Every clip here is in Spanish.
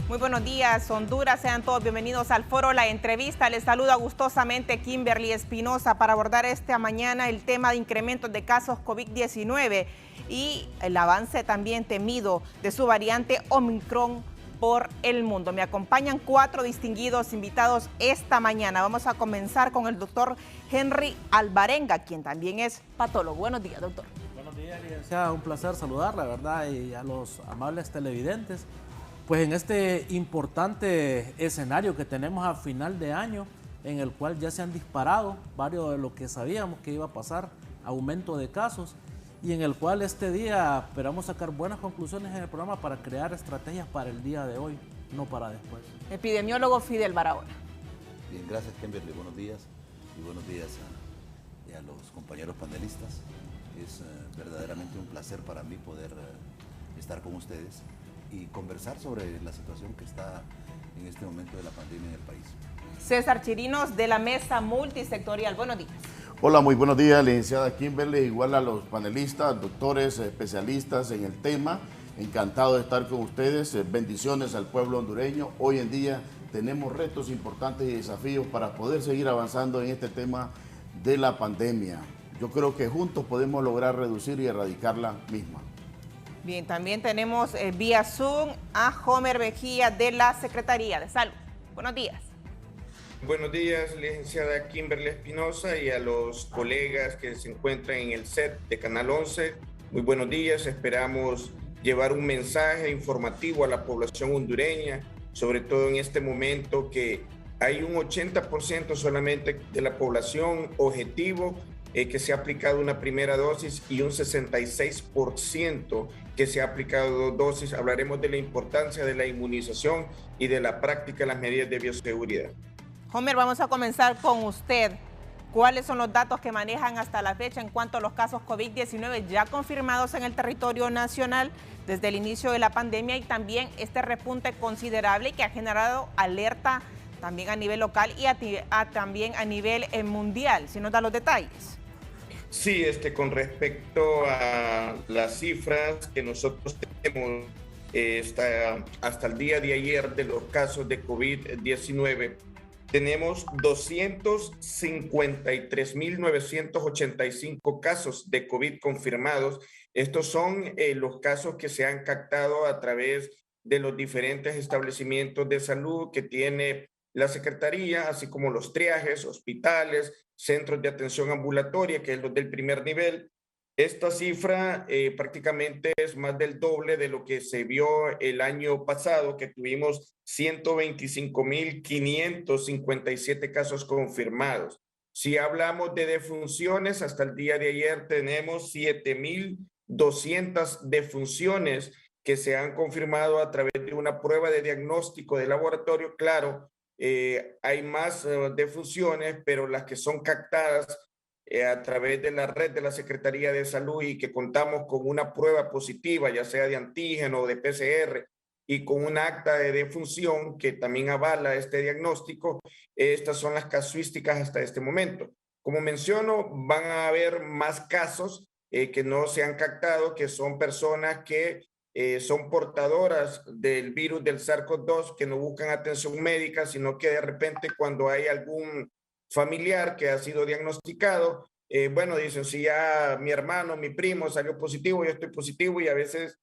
Muy buenos días, Honduras. Sean todos bienvenidos al foro La Entrevista. Les saluda gustosamente Kimberly Espinosa para abordar esta mañana el tema de incrementos de casos COVID-19 y el avance también temido de su variante Omicron por el mundo. Me acompañan 4 distinguidos invitados esta mañana. Vamos a comenzar con el doctor Henry Alvarenga, quien también es patólogo. Buenos días, doctor. Buenos días, licenciada. Un placer saludarla, ¿verdad? Y a los amables televidentes. Pues en este importante escenario que tenemos a final de año, en el cual ya se han disparado varios de lo que sabíamos que iba a pasar, aumento de casos, y en el cual este día esperamos sacar buenas conclusiones en el programa para crear estrategias para el día de hoy, no para después. Epidemiólogo Fidel Barahona. Bien, gracias, Kimberly. Buenos días y buenos días a los compañeros panelistas. Es verdaderamente un placer para mí poder estar con ustedes y conversar sobre la situación que está en este momento de la pandemia en el país. César Chirinos, de la Mesa Multisectorial. Buenos días. Hola, muy buenos días, licenciada Kimberly, igual a los panelistas, doctores, especialistas en el tema. Encantado de estar con ustedes. Bendiciones al pueblo hondureño. Hoy en día tenemos retos importantes y desafíos para poder seguir avanzando en este tema de la pandemia. Yo creo que juntos podemos lograr reducir y erradicar la misma. Bien, también tenemos vía Zoom a Homer Mejía de la Secretaría de Salud. Buenos días. Buenos días, licenciada Kimberly Espinosa, y a los colegas que se encuentran en el set de Canal 11. Muy buenos días. Esperamos llevar un mensaje informativo a la población hondureña, sobre todo en este momento que hay un 80% solamente de la población objetivo que se ha aplicado una primera dosis y un 66% que se ha aplicado 2 dosis. Hablaremos de la importancia de la inmunización y de la práctica de las medidas de bioseguridad. Homer, vamos a comenzar con usted. ¿Cuáles son los datos que manejan hasta la fecha en cuanto a los casos COVID-19 ya confirmados en el territorio nacional desde el inicio de la pandemia y también este repunte considerable que ha generado alerta también a nivel local y también a nivel mundial? Si nos da los detalles. Sí, con respecto a las cifras que nosotros tenemos hasta el día de ayer de los casos de COVID-19, tenemos 253.985 casos de COVID confirmados. Estos son los casos que se han captado a través de los diferentes establecimientos de salud que tiene la Secretaría, así como los triajes, hospitales, centros de atención ambulatoria, que es los del primer nivel. Esta cifra prácticamente es más del doble de lo que se vio el año pasado, que tuvimos 125.557 casos confirmados. Si hablamos de defunciones, hasta el día de ayer tenemos 7.200 defunciones que se han confirmado a través de una prueba de diagnóstico de laboratorio. Claro, hay más defunciones, pero las que son captadas a través de la red de la Secretaría de Salud y que contamos con una prueba positiva, ya sea de antígeno o de PCR, y con un acta de defunción que también avala este diagnóstico, estas son las casuísticas hasta este momento. Como menciono, van a haber más casos que no se han captado, que son personas que son portadoras del virus del SARS-CoV-2, que no buscan atención médica, sino que de repente cuando hay algún familiar que ha sido diagnosticado, bueno, dicen, si ya mi hermano, mi primo salió positivo, yo estoy positivo, y a veces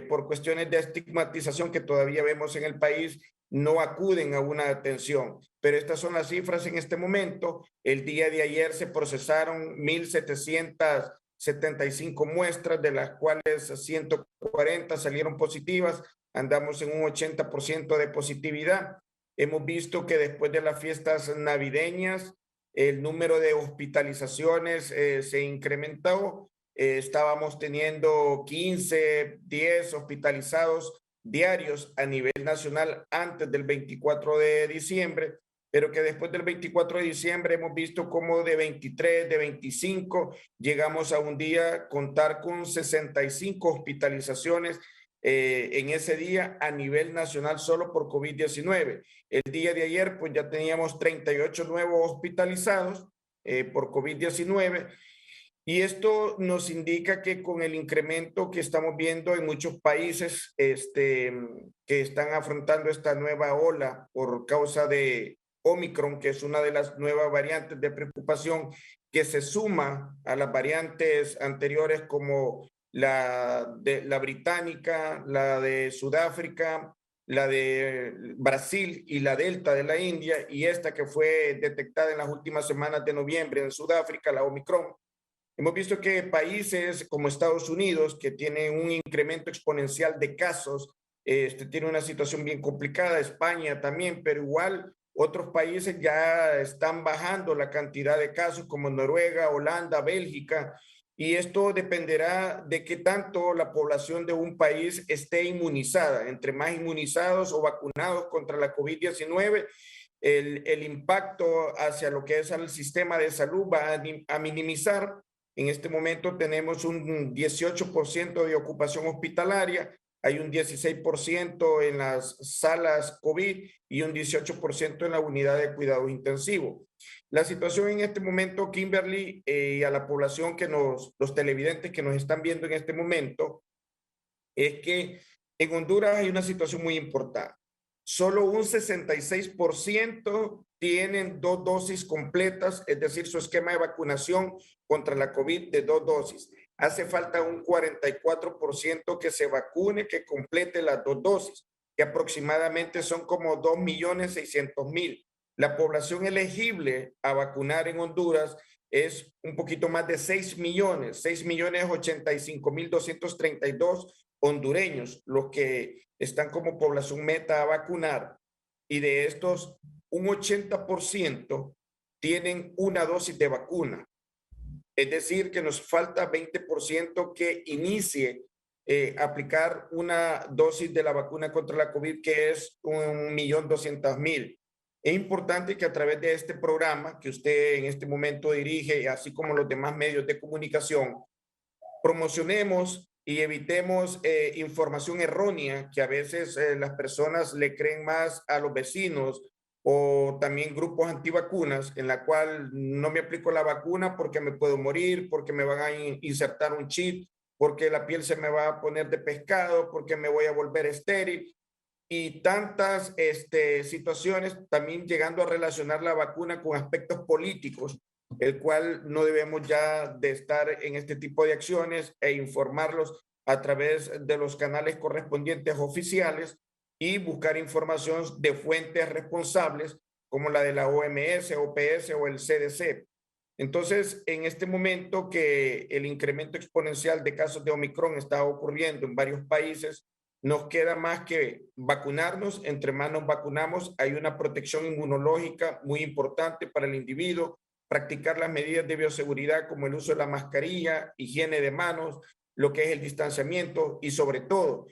por cuestiones de estigmatización que todavía vemos en el país, no acuden a una atención. Pero estas son las cifras en este momento. El día de ayer se procesaron 1.775 muestras, de las cuales 140 salieron positivas. Andamos en un 80% de positividad. Hemos visto que después de las fiestas navideñas, el número de hospitalizaciones se incrementó. Estábamos teniendo 15, 10 hospitalizados diarios a nivel nacional antes del 24 de diciembre, pero que después del 24 de diciembre hemos visto como de 23, de 25, llegamos a un día contar con 65 hospitalizaciones en ese día a nivel nacional solo por COVID-19. El día de ayer pues ya teníamos 38 nuevos hospitalizados por COVID-19 Y esto nos indica que con el incremento que estamos viendo en muchos países que están afrontando esta nueva ola por causa de Omicron, que es una de las nuevas variantes de preocupación que se suma a las variantes anteriores como la británica, la de Sudáfrica, la de Brasil y la Delta de la India, y esta que fue detectada en las últimas semanas de noviembre en Sudáfrica, la Omicron. Hemos visto que países como Estados Unidos, que tienen un incremento exponencial de casos, tiene una situación bien complicada, España también, pero igual otros países ya están bajando la cantidad de casos como Noruega, Holanda, Bélgica, y esto dependerá de qué tanto la población de un país esté inmunizada. Entre más inmunizados o vacunados contra la COVID-19, el impacto hacia lo que es el sistema de salud va a minimizar. En este momento tenemos un 18% de ocupación hospitalaria, hay un 16% en las salas COVID y un 18% en la unidad de cuidados intensivos. La situación en este momento, Kimberly, y a la población los televidentes que nos están viendo en este momento, es que en Honduras hay una situación muy importante. Solo un 66% tienen 2 dosis completas, es decir, su esquema de vacunación contra la COVID de 2 dosis. Hace falta un 44% que se vacune, que complete las 2 dosis, que aproximadamente son como 2.600.000. La población elegible a vacunar en Honduras es un poquito más de 6 millones, 6.085.232 hondureños, los que están como población meta a vacunar, y de estos un 80% tienen una dosis de vacuna. Es decir, que nos falta 20% que inicie aplicar una dosis de la vacuna contra la COVID, que es 1.200.000. Es importante que a través de este programa que usted en este momento dirige, así como los demás medios de comunicación, promocionemos y evitemos información errónea que a veces las personas le creen más a los vecinos o también grupos antivacunas, en la cual no me aplico la vacuna porque me puedo morir, porque me van a insertar un chip, porque la piel se me va a poner de pescado, porque me voy a volver estéril, y tantas situaciones, también llegando a relacionar la vacuna con aspectos políticos, el cual no debemos ya de estar en este tipo de acciones e informarlos a través de los canales correspondientes oficiales y buscar información de fuentes responsables como la de la OMS, OPS o el CDC. Entonces, en este momento que el incremento exponencial de casos de Omicron está ocurriendo en varios países, nos queda más que vacunarnos. Entre más nos vacunamos, hay una protección inmunológica muy importante para el individuo, practicar las medidas de bioseguridad como el uso de la mascarilla, higiene de manos, lo que es el distanciamiento y sobre todo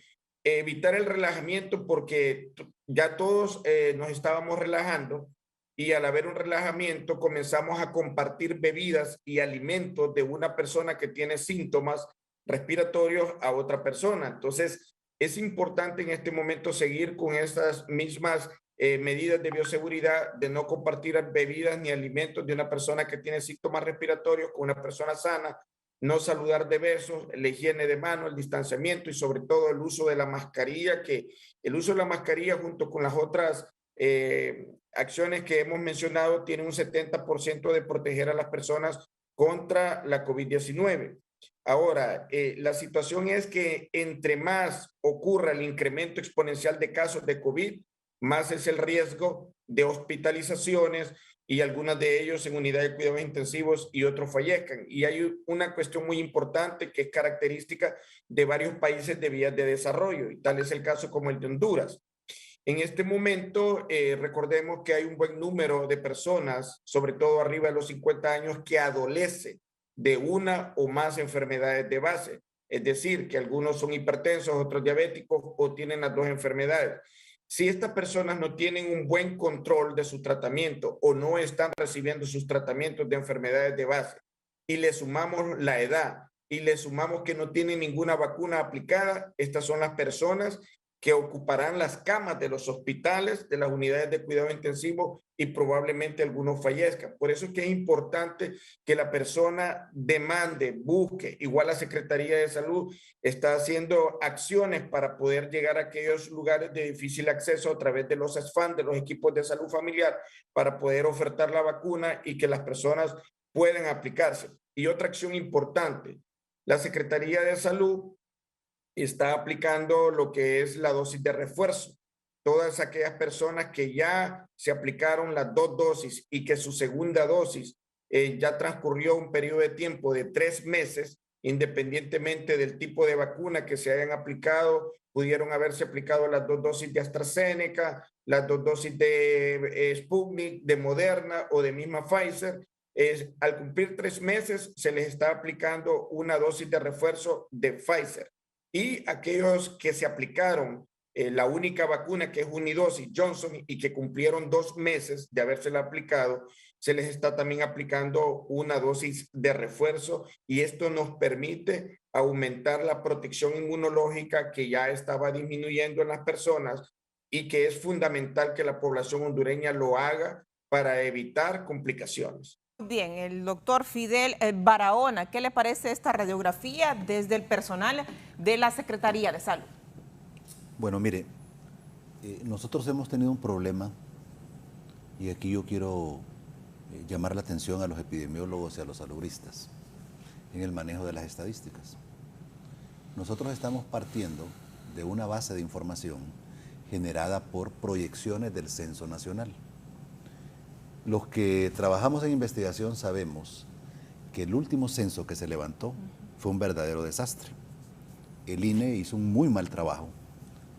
evitar el relajamiento, porque ya todos nos estábamos relajando y al haber un relajamiento comenzamos a compartir bebidas y alimentos de una persona que tiene síntomas respiratorios a otra persona. Entonces, es importante en este momento seguir con esas mismas medidas de bioseguridad, de no compartir bebidas ni alimentos de una persona que tiene síntomas respiratorios con una persona sana, no saludar de besos, la higiene de manos, el distanciamiento y sobre todo el uso de la mascarilla, que el uso de la mascarilla junto con las otras acciones que hemos mencionado tiene un 70% de proteger a las personas contra la COVID-19. Ahora, la situación es que entre más ocurra el incremento exponencial de casos de COVID, más es el riesgo de hospitalizaciones y algunas de ellos en unidad de cuidados intensivos y otros fallezcan. Y hay una cuestión muy importante que es característica de varios países de vías de desarrollo, y tal es el caso como el de Honduras. En este momento, recordemos que hay un buen número de personas, sobre todo arriba de los 50 años, que adolece de una o más enfermedades de base. Es decir, que algunos son hipertensos, otros diabéticos o tienen las 2 enfermedades. Si estas personas no tienen un buen control de su tratamiento o no están recibiendo sus tratamientos de enfermedades de base y le sumamos la edad y le sumamos que no tienen ninguna vacuna aplicada, estas son las personas que ocuparán las camas de los hospitales, de las unidades de cuidado intensivo y probablemente algunos fallezcan. Por eso es que es importante que la persona demande, busque. Igual la Secretaría de Salud está haciendo acciones para poder llegar a aquellos lugares de difícil acceso a través de los SFAM, de los equipos de salud familiar, para poder ofertar la vacuna y que las personas puedan aplicarse. Y otra acción importante, la Secretaría de Salud está aplicando lo que es la dosis de refuerzo. Todas aquellas personas que ya se aplicaron las 2 dosis y que su segunda dosis ya transcurrió un periodo de tiempo de 3 meses, independientemente del tipo de vacuna que se hayan aplicado, pudieron haberse aplicado las 2 dosis de AstraZeneca, las 2 dosis de Sputnik, de Moderna o de misma Pfizer. Al cumplir 3 meses se les está aplicando una dosis de refuerzo de Pfizer. Y aquellos que se aplicaron la única vacuna que es unidosis Johnson y que cumplieron 2 meses de habérsela aplicado, se les está también aplicando una dosis de refuerzo y esto nos permite aumentar la protección inmunológica que ya estaba disminuyendo en las personas y que es fundamental que la población hondureña lo haga para evitar complicaciones. Bien, el doctor Fidel Barahona, ¿qué le parece esta radiografía desde el personal de la Secretaría de Salud? Bueno, mire, nosotros hemos tenido un problema y aquí yo quiero llamar la atención a los epidemiólogos y a los salubristas en el manejo de las estadísticas. Nosotros estamos partiendo de una base de información generada por proyecciones del Censo Nacional. Los que trabajamos en investigación sabemos que el último censo que se levantó fue un verdadero desastre. El INE hizo un muy mal trabajo,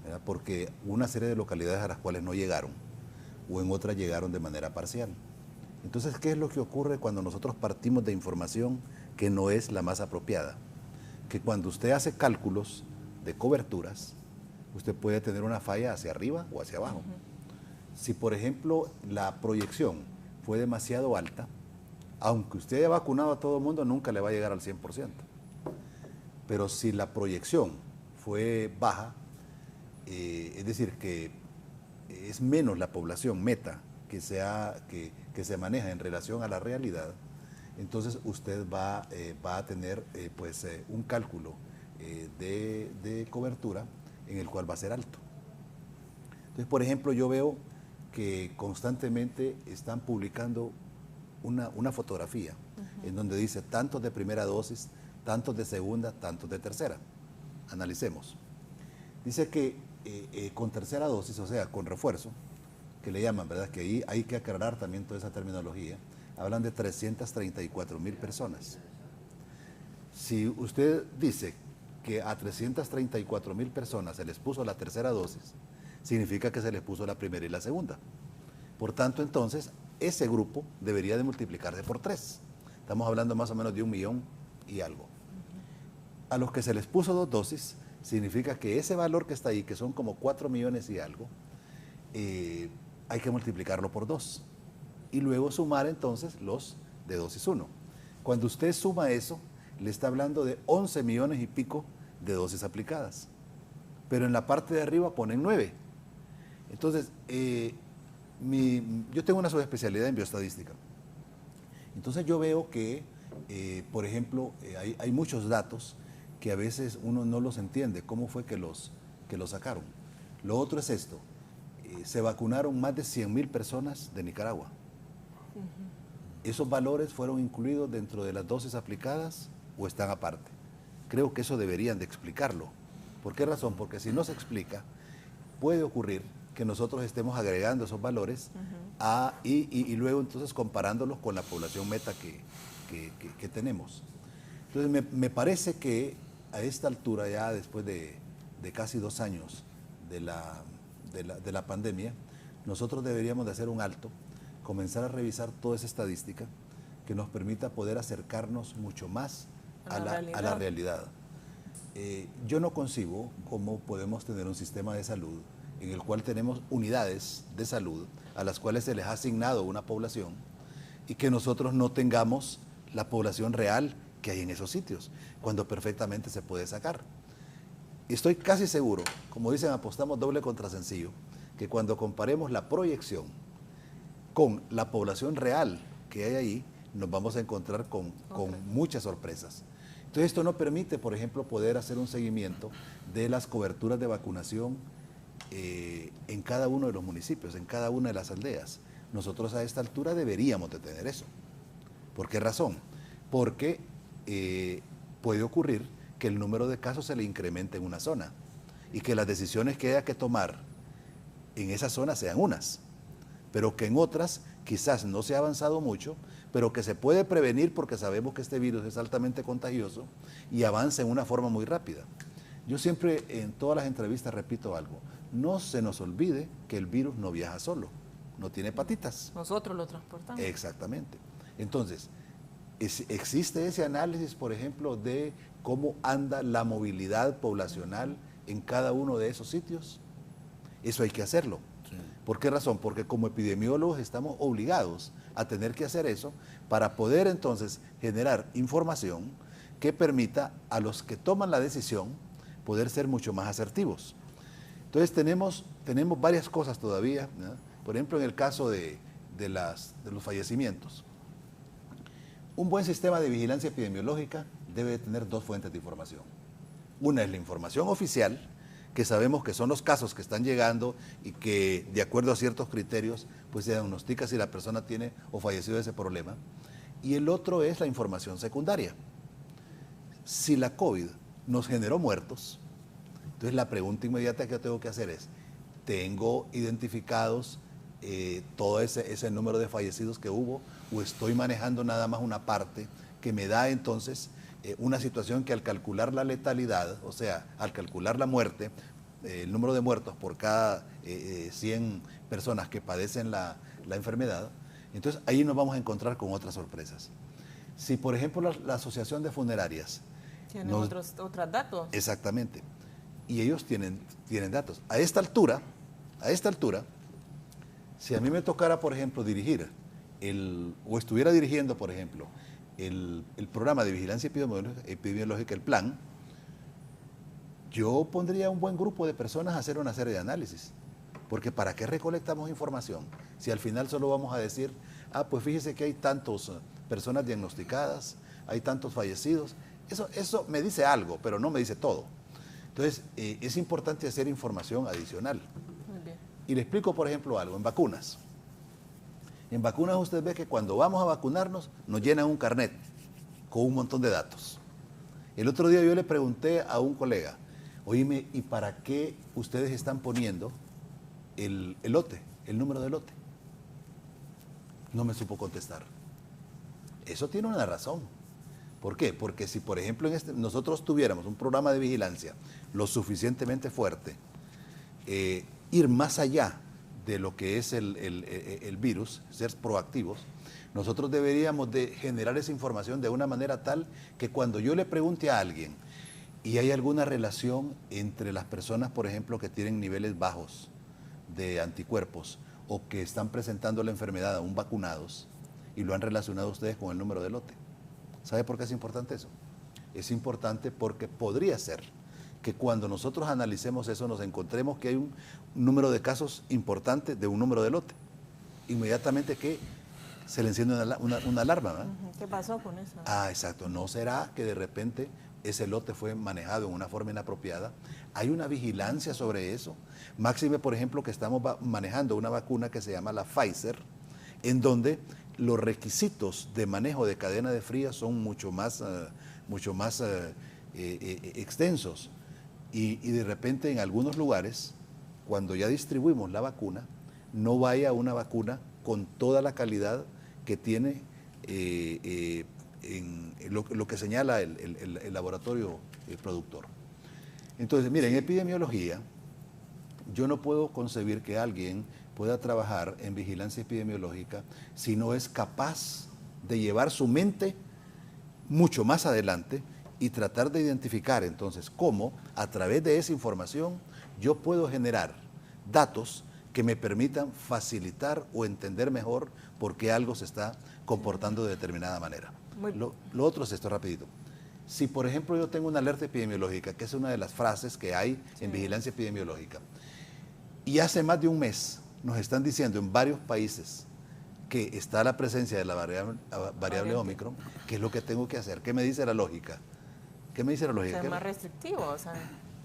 ¿verdad? Porque una serie de localidades a las cuales no llegaron o en otras llegaron de manera parcial. Entonces, ¿qué es lo que ocurre cuando nosotros partimos de información que no es la más apropiada? Que cuando usted hace cálculos de coberturas, usted puede tener una falla hacia arriba o hacia abajo. Si, por ejemplo, la proyección fue demasiado alta, aunque usted haya vacunado a todo el mundo, nunca le va a llegar al 100%. Pero si la proyección fue baja, es decir, que es menos la población meta que se maneja en relación a la realidad, entonces usted va a tener un cálculo de cobertura en el cual va a ser alto. Entonces, por ejemplo, yo veo que constantemente están publicando una fotografía en donde dice tantos de primera dosis, tantos de segunda, tantos de tercera. Analicemos. Dice que con tercera dosis, o sea, con refuerzo, que le llaman, ¿verdad? Que ahí hay que aclarar también toda esa terminología. Hablan de 334,000 personas. Si usted dice que a 334,000 personas se les puso la tercera dosis, significa que se les puso la primera y la segunda. Por tanto, entonces, ese grupo debería de multiplicarse por 3. Estamos hablando más o menos de 1 millón y algo. A los que se les puso 2 dosis, significa que ese valor que está ahí, que son como 4 millones y algo, hay que multiplicarlo por 2. Y luego sumar entonces los de dosis 1. Cuando usted suma eso, le está hablando de 11 millones y pico de dosis aplicadas. Pero en la parte de arriba ponen 9. Entonces, yo tengo una subespecialidad en bioestadística. Entonces yo veo que, por ejemplo, hay muchos datos que a veces uno no los entiende, cómo fue que los sacaron. Lo otro es esto, se vacunaron más de 100,000 personas de Nicaragua. ¿Esos valores fueron incluidos dentro de las dosis aplicadas o están aparte? Creo que eso deberían de explicarlo. ¿Por qué razón? Porque si no se explica, puede ocurrir que nosotros estemos agregando esos valores y luego entonces comparándolos con la población meta que tenemos. Entonces me parece que a esta altura, ya después de casi 2 años de la pandemia, nosotros deberíamos de hacer un alto, comenzar a revisar toda esa estadística que nos permita poder acercarnos mucho más a la realidad. Yo no concibo cómo podemos tener un sistema de salud en el cual tenemos unidades de salud a las cuales se les ha asignado una población y que nosotros no tengamos la población real que hay en esos sitios, cuando perfectamente se puede sacar. estoy casi seguro, como dicen, apostamos doble contra sencillo, que cuando comparemos la proyección con la población real que hay ahí, nos vamos a encontrar con muchas sorpresas. Entonces esto nos permite, por ejemplo, poder hacer un seguimiento de las coberturas de vacunación en cada uno de los municipios, en cada una de las aldeas. Nosotros a esta altura deberíamos de tener eso. ¿Por qué razón? Porque puede ocurrir que el número de casos se le incremente en una zona y que las decisiones que haya que tomar en esa zona sean unas, pero que en otras quizás no se ha avanzado mucho, pero que se puede prevenir porque sabemos que este virus es altamente contagioso y avanza en una forma muy rápida. Yo siempre en todas las entrevistas repito algo, no se nos olvide que el virus no viaja solo, no tiene patitas. Nosotros lo transportamos. Exactamente. Entonces, existe ese análisis, por ejemplo, de cómo anda la movilidad poblacional en cada uno de esos sitios. Eso hay que hacerlo. Sí. ¿Por qué razón? Porque como epidemiólogos estamos obligados a tener que hacer eso para poder entonces generar información que permita a los que toman la decisión poder ser mucho más asertivos. Entonces tenemos varias cosas todavía, ¿no? Por ejemplo, en el caso de los fallecimientos. Un buen sistema de vigilancia epidemiológica debe de tener dos fuentes de información. Una es la información oficial, que sabemos que son los casos que están llegando y que de acuerdo a ciertos criterios pues se diagnostica si la persona tiene o falleció de ese problema. Y el otro es la información secundaria. Si la COVID nos generó muertos, entonces la pregunta inmediata que yo tengo que hacer es, ¿tengo identificados todo ese número de fallecidos que hubo o estoy manejando nada más una parte que me da entonces una situación que al calcular la letalidad, o sea, al calcular la muerte, el número de muertos por cada 100 personas que padecen la enfermedad, entonces ahí nos vamos a encontrar con otras sorpresas. Si por ejemplo la Asociación de Funerarias tienen otros datos. Exactamente. Y ellos tienen datos. A esta altura, si a mí me tocara, por ejemplo, dirigir o estuviera dirigiendo, por ejemplo, el programa de vigilancia epidemiológica, el plan, yo pondría un buen grupo de personas a hacer una serie de análisis. Porque ¿para qué recolectamos información? Si al final solo vamos a decir, pues fíjese que hay tantas personas diagnosticadas, hay tantos fallecidos. Eso me dice algo, pero no me dice todo. Entonces, es importante hacer información adicional. Muy bien. Y le explico, por ejemplo, algo. En vacunas. En vacunas usted ve que cuando vamos a vacunarnos, nos llenan un carnet con un montón de datos. El otro día yo le pregunté a un colega, oíme, ¿y para qué ustedes están poniendo el lote, el número de lote? No me supo contestar. Eso tiene una razón. ¿Por qué? Porque si, por ejemplo, nosotros tuviéramos un programa de vigilancia lo suficientemente fuerte, ir más allá de lo que es el virus, ser proactivos, nosotros deberíamos de generar esa información de una manera tal que cuando yo le pregunte a alguien y hay alguna relación entre las personas, por ejemplo, que tienen niveles bajos de anticuerpos o que están presentando la enfermedad aún vacunados y lo han relacionado ustedes con el número de lote. ¿Sabe por qué es importante eso? Es importante porque podría ser que cuando nosotros analicemos eso nos encontremos que hay un número de casos importante de un número de lote. Inmediatamente que se le enciende una alarma, ¿verdad? ¿Qué pasó con eso? Exacto. ¿No será que de repente ese lote fue manejado en una forma inapropiada? ¿Hay una vigilancia sobre eso? Máxime, por ejemplo, que estamos manejando una vacuna que se llama la Pfizer, en donde los requisitos de manejo de cadena de frío son mucho más extensos. Y de repente en algunos lugares, cuando ya distribuimos la vacuna, no vaya una vacuna con toda la calidad que tiene en lo que señala el laboratorio productor. Entonces, miren, en epidemiología, yo no puedo concebir que alguien pueda trabajar en vigilancia epidemiológica si no es capaz de llevar su mente mucho más adelante y tratar de identificar entonces cómo a través de esa información yo puedo generar datos que me permitan facilitar o entender mejor por qué algo se está comportando de determinada manera. Lo otro es esto rapidito. Si, por ejemplo, yo tengo una alerta epidemiológica, que es una de las frases que hay en vigilancia epidemiológica, y hace más de un mes nos están diciendo en varios países que está la presencia de la variable Omicron, ¿qué es lo que tengo que hacer? ¿Qué me dice la lógica? ¿Qué me dice la lógica? Ser más restrictivo, o sea.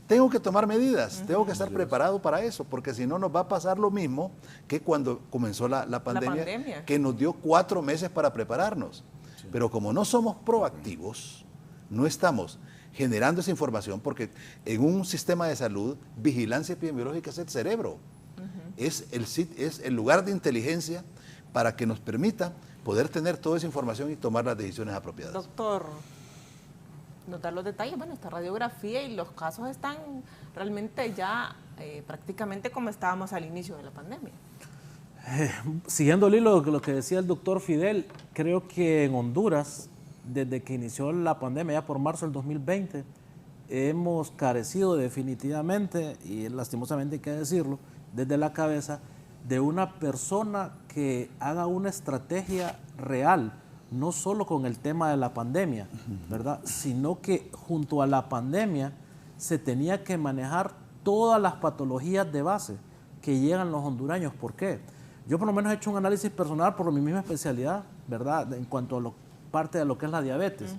Tengo que tomar medidas, tengo que estar preparado para eso, porque si no nos va a pasar lo mismo que cuando comenzó la pandemia, que nos dio 4 meses para prepararnos. Sí. Pero como no somos proactivos, no estamos generando esa información, porque en un sistema de salud, vigilancia epidemiológica es el cerebro, es el lugar de inteligencia para que nos permita poder tener toda esa información y tomar las decisiones apropiadas. Doctor, nos da los detalles, bueno, esta radiografía y los casos están realmente ya prácticamente como estábamos al inicio de la pandemia. Siguiendo el hilo de lo que decía el doctor Fidel, creo que en Honduras, desde que inició la pandemia, ya por marzo del 2020, hemos carecido definitivamente, y lastimosamente hay que decirlo, desde la cabeza, de una persona que haga una estrategia real, no solo con el tema de la pandemia, ¿verdad? Sino que junto a la pandemia se tenía que manejar todas las patologías de base que llegan los hondureños. ¿Por qué? Yo por lo menos he hecho un análisis personal por mi misma especialidad, ¿verdad? En cuanto a parte de lo que es la diabetes.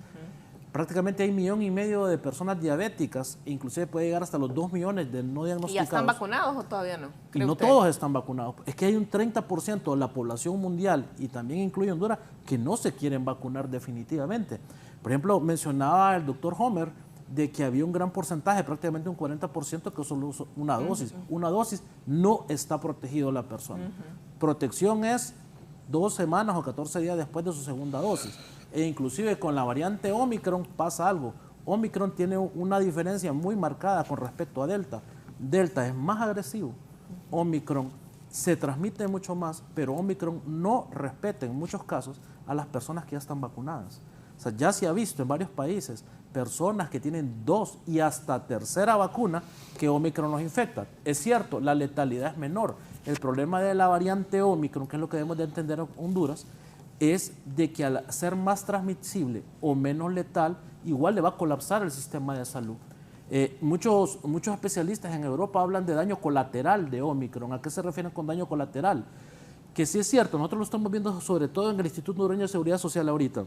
Prácticamente hay 1,5 millones de personas diabéticas, inclusive puede llegar hasta los 2 millones de no diagnosticados. ¿Y ya están vacunados o todavía no? Y no todos están vacunados. Es que hay un 30% de la población mundial, y también incluye Honduras, que no se quieren vacunar definitivamente. Por ejemplo, mencionaba el doctor Homer de que había un gran porcentaje, prácticamente un 40%, que solo usó una dosis. Una dosis no está protegido la persona. Protección es 2 semanas o 14 días después de su segunda dosis. E inclusive con la variante Omicron pasa algo. Omicron tiene una diferencia muy marcada con respecto a Delta. Delta es más agresivo. Omicron se transmite mucho más, pero Omicron no respeta en muchos casos a las personas que ya están vacunadas. O sea, ya se ha visto en varios países personas que tienen 2 y hasta 3ª vacuna que Omicron los infecta. Es cierto, la letalidad es menor. El problema de la variante Omicron, que es lo que debemos de entender en Honduras, es de que al ser más transmisible o menos letal, igual le va a colapsar el sistema de salud. Muchos especialistas en Europa hablan de daño colateral de Omicron. ¿A qué se refieren con daño colateral? Que sí es cierto, nosotros lo estamos viendo sobre todo en el Instituto Hondureño de Seguridad Social ahorita.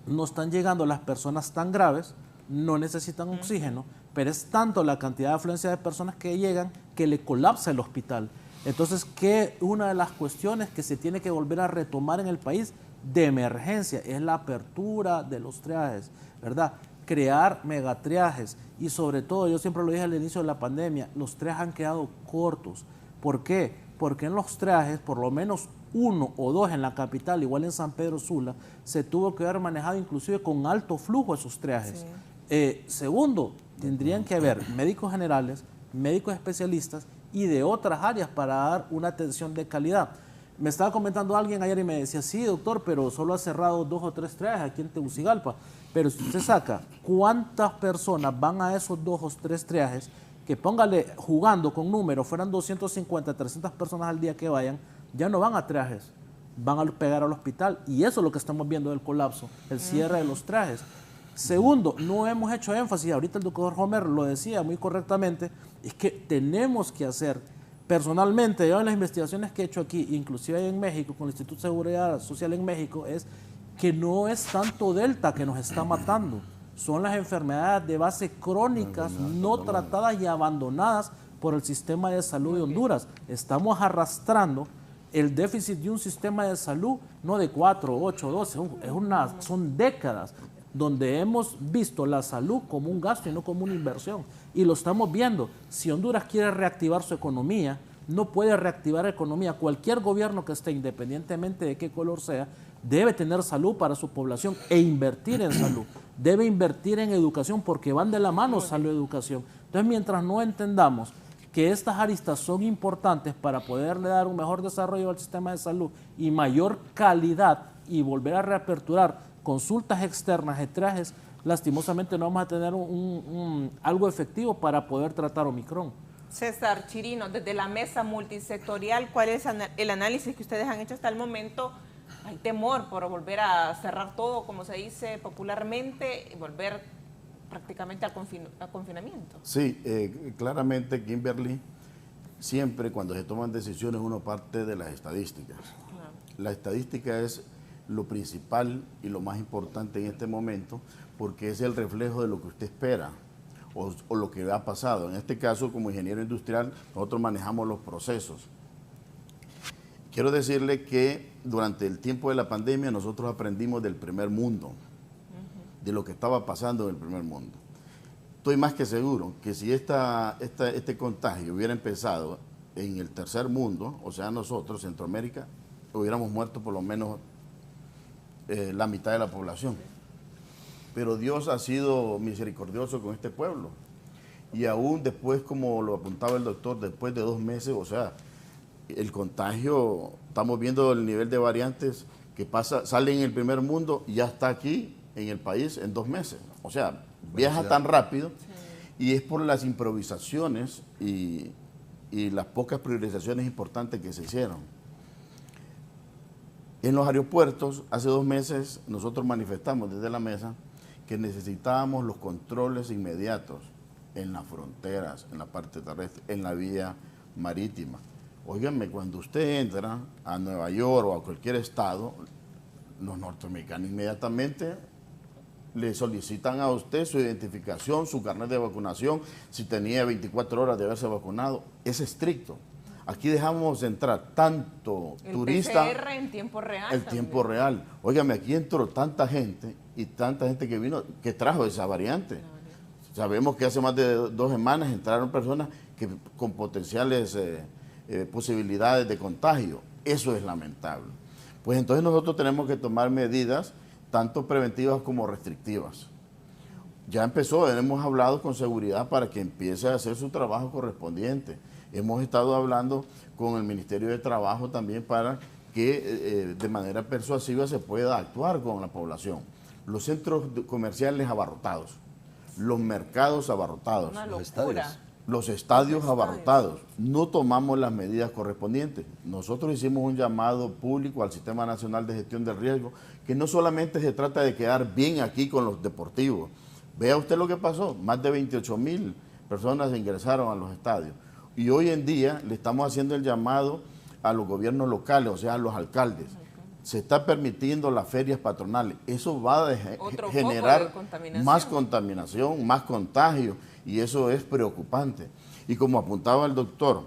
No están llegando las personas tan graves, no necesitan oxígeno, pero es tanto la cantidad de afluencia de personas que llegan que le colapsa el hospital. Entonces, que una de las cuestiones que se tiene que volver a retomar en el país de emergencia es la apertura de los triajes, ¿verdad? Crear megatriajes y sobre todo, yo siempre lo dije al inicio de la pandemia, los triajes han quedado cortos. ¿Por qué? Porque en los triajes, por lo menos 1 o 2 en la capital, igual en San Pedro Sula, se tuvo que haber manejado inclusive con alto flujo esos triajes. Sí. Segundo, tendrían que haber médicos generales, médicos especialistas y de otras áreas para dar una atención de calidad. Me estaba comentando alguien ayer y me decía, sí, doctor, pero solo ha cerrado 2 o 3 triajes aquí en Tegucigalpa. Pero si usted saca cuántas personas van a esos 2 o 3 triajes, que póngale jugando con números, fueran 250, 300 personas al día que vayan, ya no van a triajes, van a pegar al hospital. Y eso es lo que estamos viendo del colapso, el cierre de los triajes. Segundo, no hemos hecho énfasis, ahorita el doctor Homer lo decía muy correctamente, es que tenemos que hacer, personalmente, yo en las investigaciones que he hecho aquí, inclusive en México, con el Instituto de Seguridad Social en México, es que no es tanto Delta que nos está matando, son las enfermedades de base crónicas no tratadas y abandonadas por el sistema de salud de Honduras. Estamos arrastrando el déficit de un sistema de salud, no de 4, 8, 12, son décadas donde hemos visto la salud como un gasto y no como una inversión. Y lo estamos viendo. Si Honduras quiere reactivar su economía, no puede reactivar economía. Cualquier gobierno que esté, independientemente de qué color sea, debe tener salud para su población e invertir en salud. Debe invertir en educación porque van de la mano salud y educación. Entonces, mientras no entendamos que estas aristas son importantes para poderle dar un mejor desarrollo al sistema de salud y mayor calidad y volver a reaperturar consultas externas y triajes, lastimosamente no vamos a tener algo efectivo para poder tratar Omicron. César Chirino, desde la mesa multisectorial, ¿cuál es el análisis que ustedes han hecho hasta el momento? Hay temor por volver a cerrar todo, como se dice popularmente, volver prácticamente al confinamiento. Sí, claramente, Kimberly, siempre cuando se toman decisiones uno parte de las estadísticas. Claro. La estadística es lo principal y lo más importante en este momento porque es el reflejo de lo que usted espera o lo que ha pasado. En este caso, como ingeniero industrial, nosotros manejamos los procesos. Quiero decirle que durante el tiempo de la pandemia nosotros aprendimos del primer mundo, de lo que estaba pasando en el primer mundo. Estoy más que seguro que si este contagio hubiera empezado en el tercer mundo, o sea, nosotros, Centroamérica, hubiéramos muerto por lo menos la mitad de la población. Pero Dios ha sido misericordioso con este pueblo. Y aún después, como lo apuntaba el doctor, después de 2 meses, o sea, el contagio, estamos viendo el nivel de variantes que sale en el primer mundo y ya está aquí en el país en 2 meses. O sea, viaja tan rápido y es por las improvisaciones y las pocas priorizaciones importantes que se hicieron. En los aeropuertos, hace 2 meses, nosotros manifestamos desde la mesa que necesitábamos los controles inmediatos en las fronteras, en la parte terrestre, en la vía marítima. Óiganme, cuando usted entra a Nueva York o a cualquier estado, los norteamericanos inmediatamente le solicitan a usted su identificación, su carnet de vacunación, si tenía 24 horas de haberse vacunado. Es estricto. Aquí dejamos entrar tanto turista. El PCR en tiempo real. El tiempo real. Óigame, aquí entró tanta gente y tanta gente que vino, que trajo esa variante. Sabemos que hace más de 2 semanas entraron personas que con potenciales posibilidades de contagio. Eso es lamentable. Pues entonces nosotros tenemos que tomar medidas tanto preventivas como restrictivas. Ya empezó, hemos hablado con seguridad para que empiece a hacer su trabajo correspondiente. Hemos estado hablando con el Ministerio de Trabajo también para que de manera persuasiva se pueda actuar con la población. Los centros comerciales abarrotados, los mercados abarrotados, los estadios abarrotados. No tomamos las medidas correspondientes. Nosotros hicimos un llamado público al Sistema Nacional de Gestión del Riesgo, que no solamente se trata de quedar bien aquí con los deportivos. Vea usted lo que pasó, más de 28,000 personas ingresaron a los estadios. Y hoy en día le estamos haciendo el llamado a los gobiernos locales, o sea, a los alcaldes. Se está permitiendo las ferias patronales. Eso va a generar más contaminación, más contagio, y eso es preocupante. Y como apuntaba el doctor,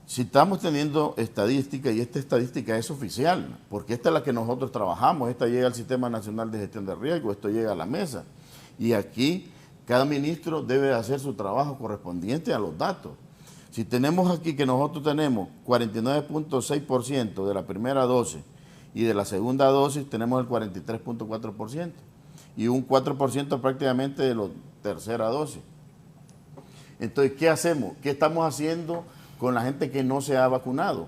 si estamos teniendo estadística, y esta estadística es oficial, porque esta es la que nosotros trabajamos, esta llega al Sistema Nacional de Gestión de Riesgo, esto llega a la mesa, y aquí cada ministro debe hacer su trabajo correspondiente a los datos. Si tenemos aquí que nosotros tenemos 49.6% de la primera dosis y de la segunda dosis tenemos el 43.4% y un 4% prácticamente de la tercera dosis. Entonces, ¿qué hacemos? ¿Qué estamos haciendo con la gente que no se ha vacunado?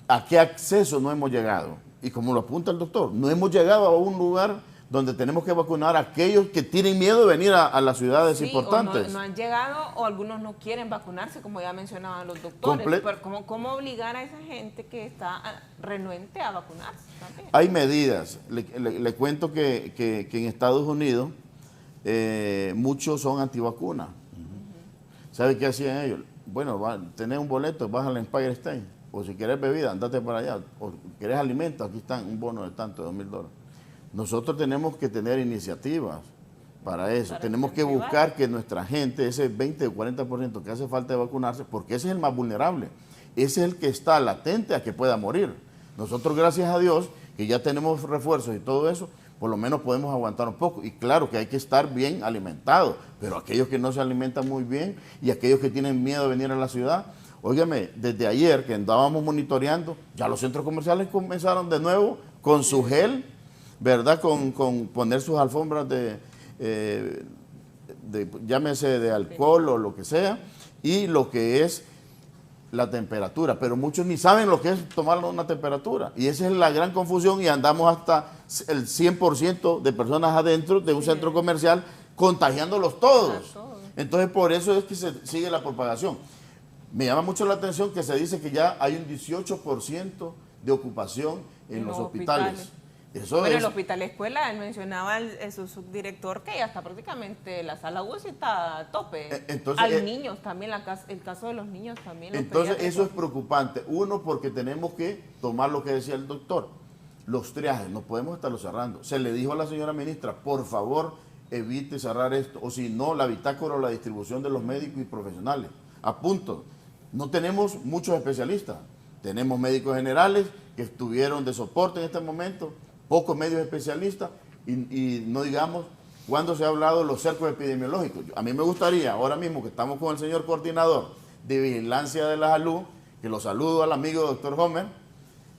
¿A qué acceso no hemos llegado? Y como lo apunta el doctor, no hemos llegado a un lugar donde tenemos que vacunar a aquellos que tienen miedo de venir a las ciudades importantes. No han llegado o algunos no quieren vacunarse, como ya mencionaban los doctores. Pero ¿cómo obligar a esa gente que está renuente a vacunarse también? Hay medidas. Le cuento que en Estados Unidos muchos son antivacunas. ¿Sabe qué hacían ellos? Bueno, tenés un boleto, vas al Empire State. O si querés bebida, andate para allá. O querés alimentos, aquí están un bono de tanto, $2,000. Nosotros tenemos que tener iniciativas para eso. Tenemos que buscar que nuestra gente, ese 20 o 40% que hace falta de vacunarse, porque ese es el más vulnerable. Ese es el que está latente a que pueda morir. Nosotros, gracias a Dios, que ya tenemos refuerzos y todo eso, por lo menos podemos aguantar un poco. Y claro que hay que estar bien alimentados, pero aquellos que no se alimentan muy bien y aquellos que tienen miedo de venir a la ciudad, óigame, desde ayer que andábamos monitoreando, ya los centros comerciales comenzaron de nuevo con su gel, ¿verdad? Con poner sus alfombras llámese de alcohol o lo que sea, y lo que es la temperatura, pero muchos ni saben lo que es tomar una temperatura, y esa es la gran confusión, y andamos hasta el 100% de personas adentro de un centro comercial contagiándolos todos. Entonces por eso es que se sigue la propagación. Me llama mucho la atención que se dice que ya hay un 18% de ocupación en los hospitales. Eso Pero es... el hospital escuela, él mencionaba su subdirector que ya está prácticamente, la sala UCI está a tope. Entonces, Hay niños también, el caso de los niños también. Entonces eso es preocupante. Uno, porque tenemos que tomar lo que decía el doctor, los triajes, no podemos estarlo cerrando. Se le dijo a la señora ministra, por favor, evite cerrar esto, o si no, la bitácora o la distribución de los médicos y profesionales. A punto. No tenemos muchos especialistas. Tenemos médicos generales que estuvieron de soporte en este momento, pocos medios especialistas, y no digamos cuando se ha hablado de los cercos epidemiológicos. A mí me gustaría, ahora mismo que estamos con el señor coordinador de vigilancia de la salud, que lo saludo al amigo doctor Homer,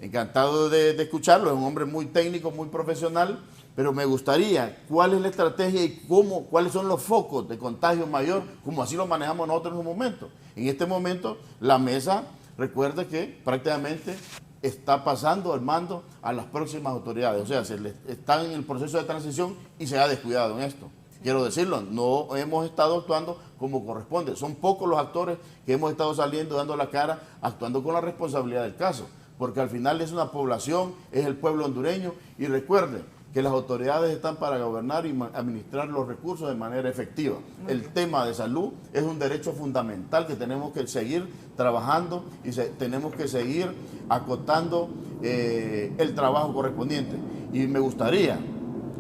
encantado de escucharlo, es un hombre muy técnico, muy profesional, pero me gustaría cuál es la estrategia y cuáles son los focos de contagio mayor, como así lo manejamos nosotros en un momento. En este momento, la mesa, recuerde que prácticamente está pasando el mando a las próximas autoridades, o sea, está en el proceso de transición y se ha descuidado en esto. Quiero decirlo, no hemos estado actuando como corresponde. Son pocos los actores que hemos estado saliendo, dando la cara, actuando con la responsabilidad del caso, porque al final es una población, es el pueblo hondureño, y recuerden que las autoridades están para gobernar y administrar los recursos de manera efectiva. El tema de salud es un derecho fundamental que tenemos que seguir trabajando y tenemos que seguir acotando el trabajo correspondiente. Y me gustaría,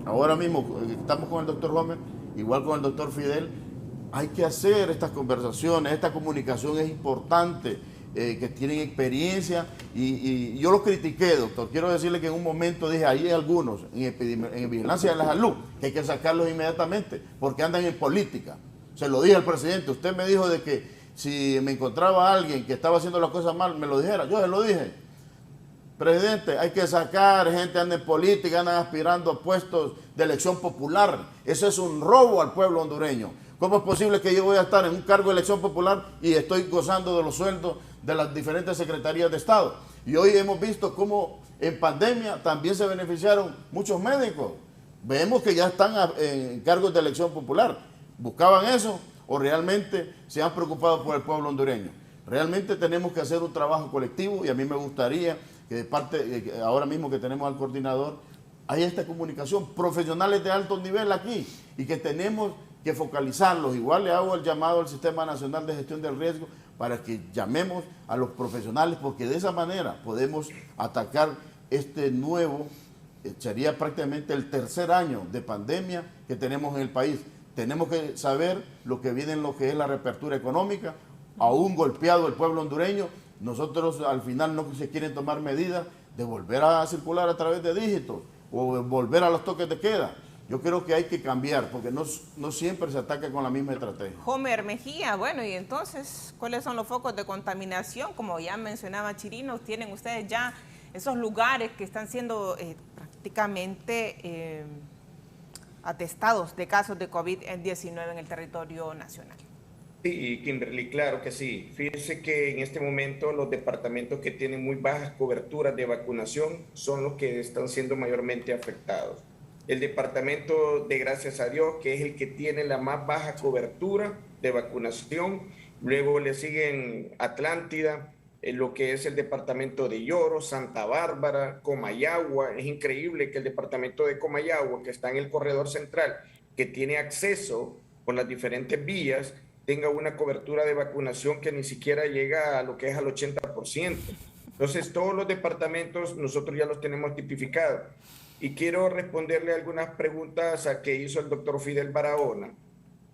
ahora mismo estamos con el doctor Gómez, igual con el doctor Fidel, hay que hacer estas conversaciones, esta comunicación es importante, que tienen experiencia, y yo los critiqué, doctor. Quiero decirle que en un momento dije, ahí hay algunos en vigilancia de la salud, que hay que sacarlos inmediatamente, porque andan en política. Se lo dije al presidente, usted me dijo de que si me encontraba a alguien que estaba haciendo las cosas mal, me lo dijera, yo se lo dije. Presidente, hay que sacar gente, anda en política, andan aspirando a puestos de elección popular. Eso es un robo al pueblo hondureño. ¿Cómo es posible que yo voy a estar en un cargo de elección popular y estoy gozando de los sueldos de las diferentes secretarías de Estado? Y hoy hemos visto cómo en pandemia también se beneficiaron muchos médicos. Vemos que ya están en cargos de elección popular. ¿Buscaban eso o realmente se han preocupado por el pueblo hondureño? Realmente tenemos que hacer un trabajo colectivo, y a mí me gustaría que de parte, ahora mismo que tenemos al coordinador, hay esta comunicación, profesionales de alto nivel aquí, y que tenemos que focalizarlos. Igual le hago el llamado al Sistema Nacional de Gestión del Riesgo para que llamemos a los profesionales, porque de esa manera podemos atacar este nuevo, sería prácticamente el tercer año de pandemia que tenemos en el país. Tenemos que saber lo que viene en lo que es la reapertura económica, aún golpeado el pueblo hondureño. Nosotros al final no se quieren tomar medidas de volver a circular a través de dígitos o volver a los toques de queda. Yo creo que hay que cambiar, porque no siempre se ataca con la misma estrategia. Homer Mejía, bueno, y entonces, ¿cuáles son los focos de contaminación? Como ya mencionaba Chirino, tienen ustedes ya esos lugares que están siendo prácticamente atestados de casos de COVID-19 en el territorio nacional. Sí, Kimberly, claro que sí. Fíjense que en este momento los departamentos que tienen muy bajas coberturas de vacunación son los que están siendo mayormente afectados. El departamento de Gracias a Dios, que es el que tiene la más baja cobertura de vacunación. Luego le siguen Atlántida, lo que es el departamento de Lloro, Santa Bárbara, Comayagua. Es increíble que el departamento de Comayagua, que está en el corredor central, que tiene acceso con las diferentes vías, tenga una cobertura de vacunación que ni siquiera llega a lo que es al 80%. Entonces, todos los departamentos nosotros ya los tenemos tipificados. Y quiero responderle algunas preguntas a que hizo el doctor Fidel Barahona.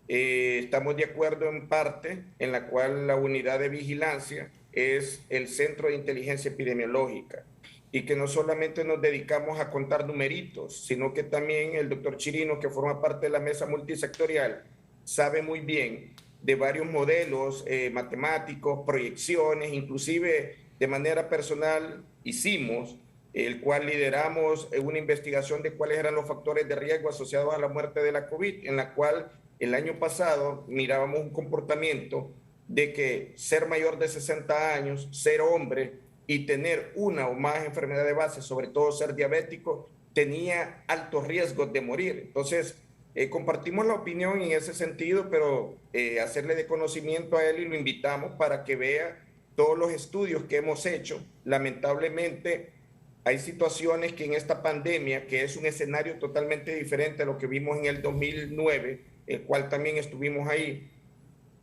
Estamos de acuerdo en parte en la cual la unidad de vigilancia es el Centro de Inteligencia Epidemiológica, y que no solamente nos dedicamos a contar numeritos, sino que también el doctor Chirino, que forma parte de la mesa multisectorial, sabe muy bien de varios modelos matemáticos, proyecciones, inclusive de manera personal hicimos, el cual lideramos una investigación de cuáles eran los factores de riesgo asociados a la muerte de la COVID, en la cual el año pasado mirábamos un comportamiento de que ser mayor de 60 años, ser hombre y tener una o más enfermedades de base, sobre todo ser diabético, tenía altos riesgos de morir. Entonces, compartimos la opinión en ese sentido, pero hacerle de conocimiento a él, y lo invitamos para que vea todos los estudios que hemos hecho. Lamentablemente, Hay situaciones que en esta pandemia, que es un escenario totalmente diferente a lo que vimos en el 2009, el cual también estuvimos ahí,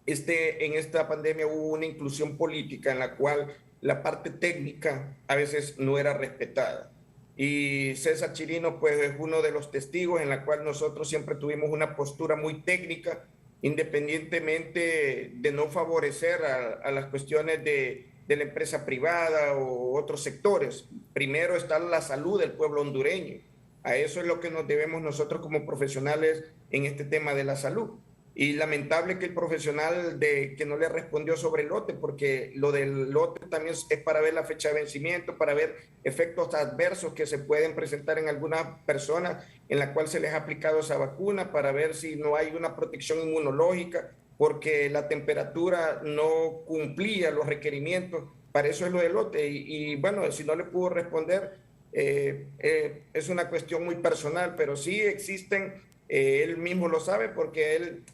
en esta pandemia hubo una inclusión política en la cual la parte técnica a veces no era respetada. Y César Chirino pues es uno de los testigos en la cual nosotros siempre tuvimos una postura muy técnica, independientemente de no favorecer a las cuestiones de la empresa privada o otros sectores. Primero está la salud del pueblo hondureño. A eso es lo que nos debemos nosotros como profesionales en este tema de la salud. Y lamentable que el profesional que no le respondió sobre el lote, porque lo del lote también es para ver la fecha de vencimiento, para ver efectos adversos que se pueden presentar en algunas personas en la cual se les ha aplicado esa vacuna, para ver si no hay una protección inmunológica, porque la temperatura no cumplía los requerimientos. Para eso es lo del lote. Y bueno, si no le pudo responder, es una cuestión muy personal, pero sí existen. Él mismo lo sabe porque él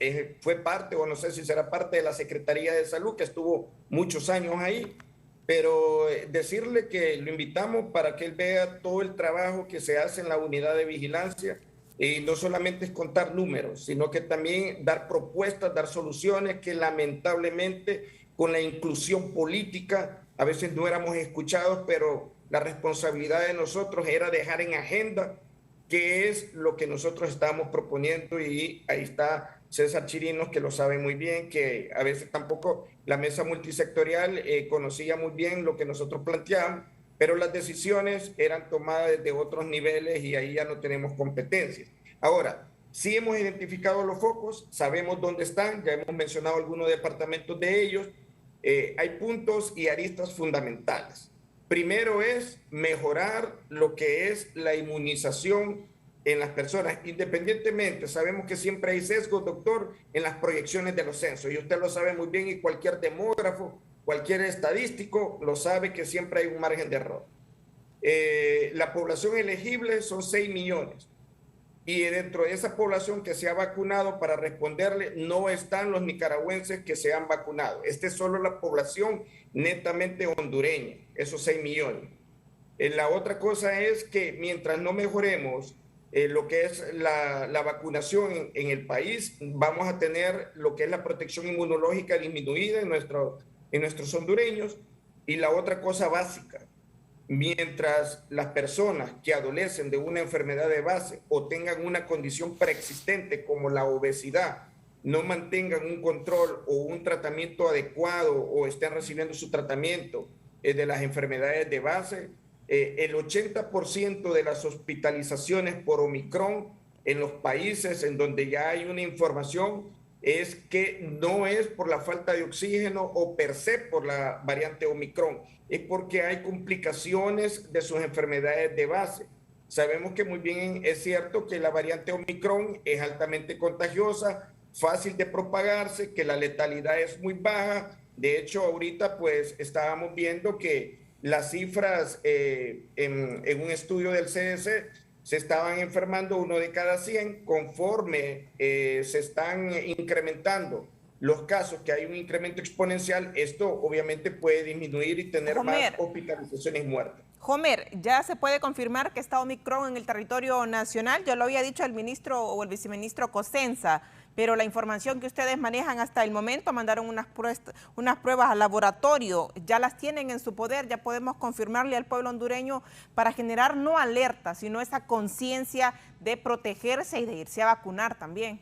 fue parte, o no sé si será parte de la Secretaría de Salud, que estuvo muchos años ahí, pero decirle que lo invitamos para que él vea todo el trabajo que se hace en la unidad de vigilancia, y no solamente es contar números, sino que también dar propuestas, dar soluciones que lamentablemente con la inclusión política a veces no éramos escuchados, pero la responsabilidad de nosotros era dejar en agenda qué es lo que nosotros estamos proponiendo, y ahí está César Chirinos, que lo sabe muy bien, que a veces tampoco la mesa multisectorial conocía muy bien lo que nosotros planteamos, pero las decisiones eran tomadas desde otros niveles y ahí ya no tenemos competencias. Ahora, sí hemos identificado los focos, sabemos dónde están, ya hemos mencionado algunos departamentos de ellos, hay puntos y aristas fundamentales. Primero es mejorar lo que es la inmunización en las personas, independientemente, sabemos que siempre hay sesgos, doctor, en las proyecciones de los censos, y usted lo sabe muy bien, y cualquier demógrafo, cualquier estadístico lo sabe, que siempre hay un margen de error. La población elegible son 6 millones, y dentro de esa población que se ha vacunado, para responderle, no están los nicaragüenses que se han vacunado. Esta es solo la población netamente hondureña, esos 6 millones. La otra cosa es que mientras no mejoremos lo que es la vacunación en el país, vamos a tener lo que es la protección inmunológica disminuida en nuestros hondureños. Y la otra cosa básica, mientras las personas que adolecen de una enfermedad de base o tengan una condición preexistente como la obesidad, no mantengan un control o un tratamiento adecuado o estén recibiendo su tratamiento de las enfermedades de base, el 80% de las hospitalizaciones por Omicron en los países en donde ya hay una información es que no es por la falta de oxígeno o per se por la variante Omicron, es porque hay complicaciones de sus enfermedades de base. Sabemos que muy bien es cierto que la variante Omicron es altamente contagiosa, fácil de propagarse, que la letalidad es muy baja. De hecho, ahorita pues estábamos viendo que las cifras en un estudio del CDC se estaban enfermando 1 de cada 100, conforme se están incrementando los casos, que hay un incremento exponencial, esto obviamente puede disminuir y tener más hospitalizaciones y muertes. Homer, ¿ya se puede confirmar que está Omicron en el territorio nacional? Yo lo había dicho el ministro o el viceministro Cosenza, pero la información que ustedes manejan hasta el momento, mandaron unas pruebas al laboratorio, ya las tienen en su poder, ya podemos confirmarle al pueblo hondureño para generar no alerta, sino esa conciencia de protegerse y de irse a vacunar también.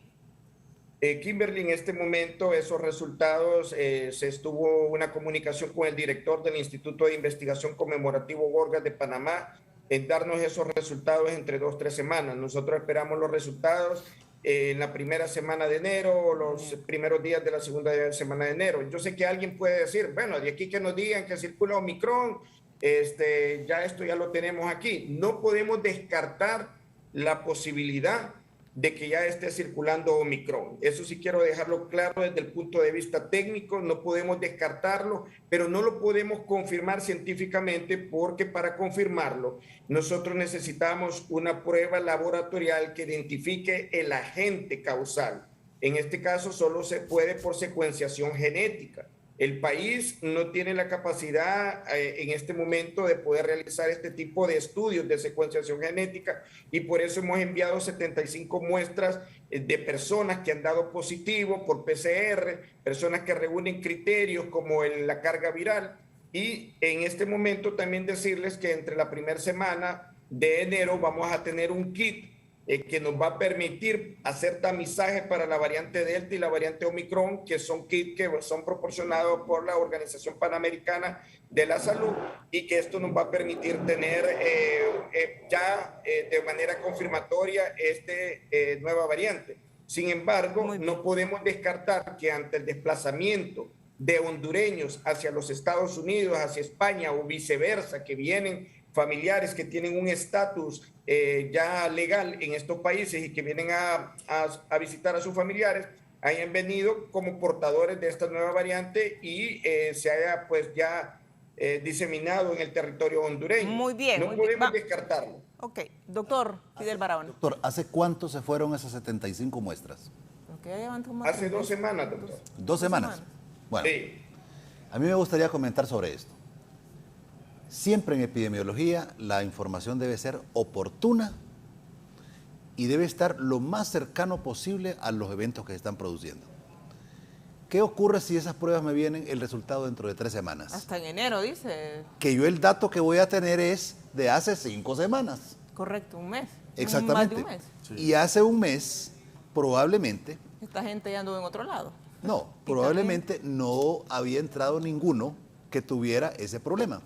Kimberly, en este momento esos resultados, se estuvo una comunicación con el director del Instituto de Investigación Conmemorativo Gorgas de Panamá en darnos esos resultados entre 2 o 3 semanas. Nosotros esperamos los resultados en la primera semana de enero o los primeros días de la segunda semana de enero. Yo sé que alguien puede decir, bueno, de aquí que nos digan que circula Omicron, ya esto ya lo tenemos aquí. No podemos descartar la posibilidad de que ya esté circulando Omicron. Eso sí quiero dejarlo claro desde el punto de vista técnico, no podemos descartarlo, pero no lo podemos confirmar científicamente, porque para confirmarlo nosotros necesitamos una prueba laboratorial que identifique el agente causal. En este caso solo se puede por secuenciación genética. El país no tiene la capacidad en este momento de poder realizar este tipo de estudios de secuenciación genética y por eso hemos enviado 75 muestras de personas que han dado positivo por PCR, personas que reúnen criterios como la carga viral. Y en este momento también decirles que entre la primera semana de enero vamos a tener un kit que nos va a permitir hacer tamizaje para la variante Delta y la variante Omicron, que son kits que son proporcionados por la Organización Panamericana de la Salud y que esto nos va a permitir tener de manera confirmatoria nueva variante. Sin embargo, no podemos descartar que ante el desplazamiento de hondureños hacia los Estados Unidos, hacia España o viceversa, que vienen familiares que tienen un estatus ya legal en estos países y que vienen a visitar a sus familiares, hayan venido como portadores de esta nueva variante y se haya pues ya diseminado en el territorio hondureño. Muy bien. No podemos descartarlo. Ok, doctor Fidel Barahona. Doctor, ¿hace cuánto se fueron esas 75 muestras? Hace 2 semanas, doctor. 2 semanas. Bueno, sí. A mí me gustaría comentar sobre esto. Siempre en epidemiología la información debe ser oportuna y debe estar lo más cercano posible a los eventos que se están produciendo. ¿Qué ocurre si esas pruebas me vienen el resultado dentro de 3 semanas? Hasta en enero, dice. Que yo el dato que voy a tener es de hace 5 semanas. Correcto, un mes. Exactamente. Más de un mes. Sí. Y hace un mes, probablemente... Esta gente ya anduvo en otro lado. No, probablemente no había entrado ninguno que tuviera ese problema.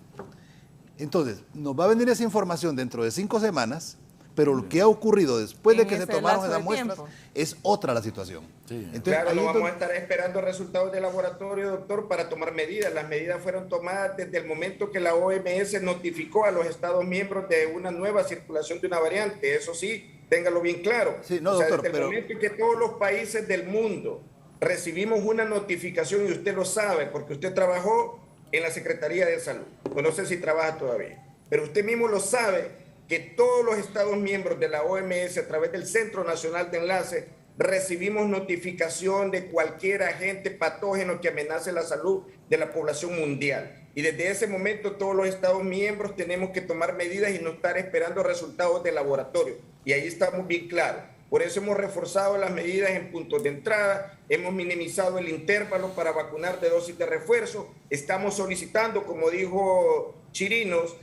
Entonces, nos va a venir esa información dentro de 5 semanas, pero lo que ha ocurrido después de que se tomaron esas muestras es otra la situación. Sí. Entonces, claro, no vamos a estar esperando resultados de laboratorio, doctor, para tomar medidas. Las medidas fueron tomadas desde el momento que la OMS notificó a los Estados miembros de una nueva circulación de una variante. Eso sí, téngalo bien claro. Sí, no, doctor, desde el momento en que todos los países del mundo recibimos una notificación, y usted lo sabe, porque usted trabajó en la Secretaría de Salud, o no sé si trabaja todavía, pero usted mismo lo sabe, que todos los Estados miembros de la OMS, a través del Centro Nacional de Enlace, recibimos notificación de cualquier agente patógeno que amenace la salud de la población mundial. Y desde ese momento todos los Estados miembros tenemos que tomar medidas y no estar esperando resultados de laboratorio. Y ahí estamos bien claros. Por eso hemos reforzado las medidas en puntos de entrada, hemos minimizado el intervalo para vacunar de dosis de refuerzo, estamos solicitando, como dijo Chirinos,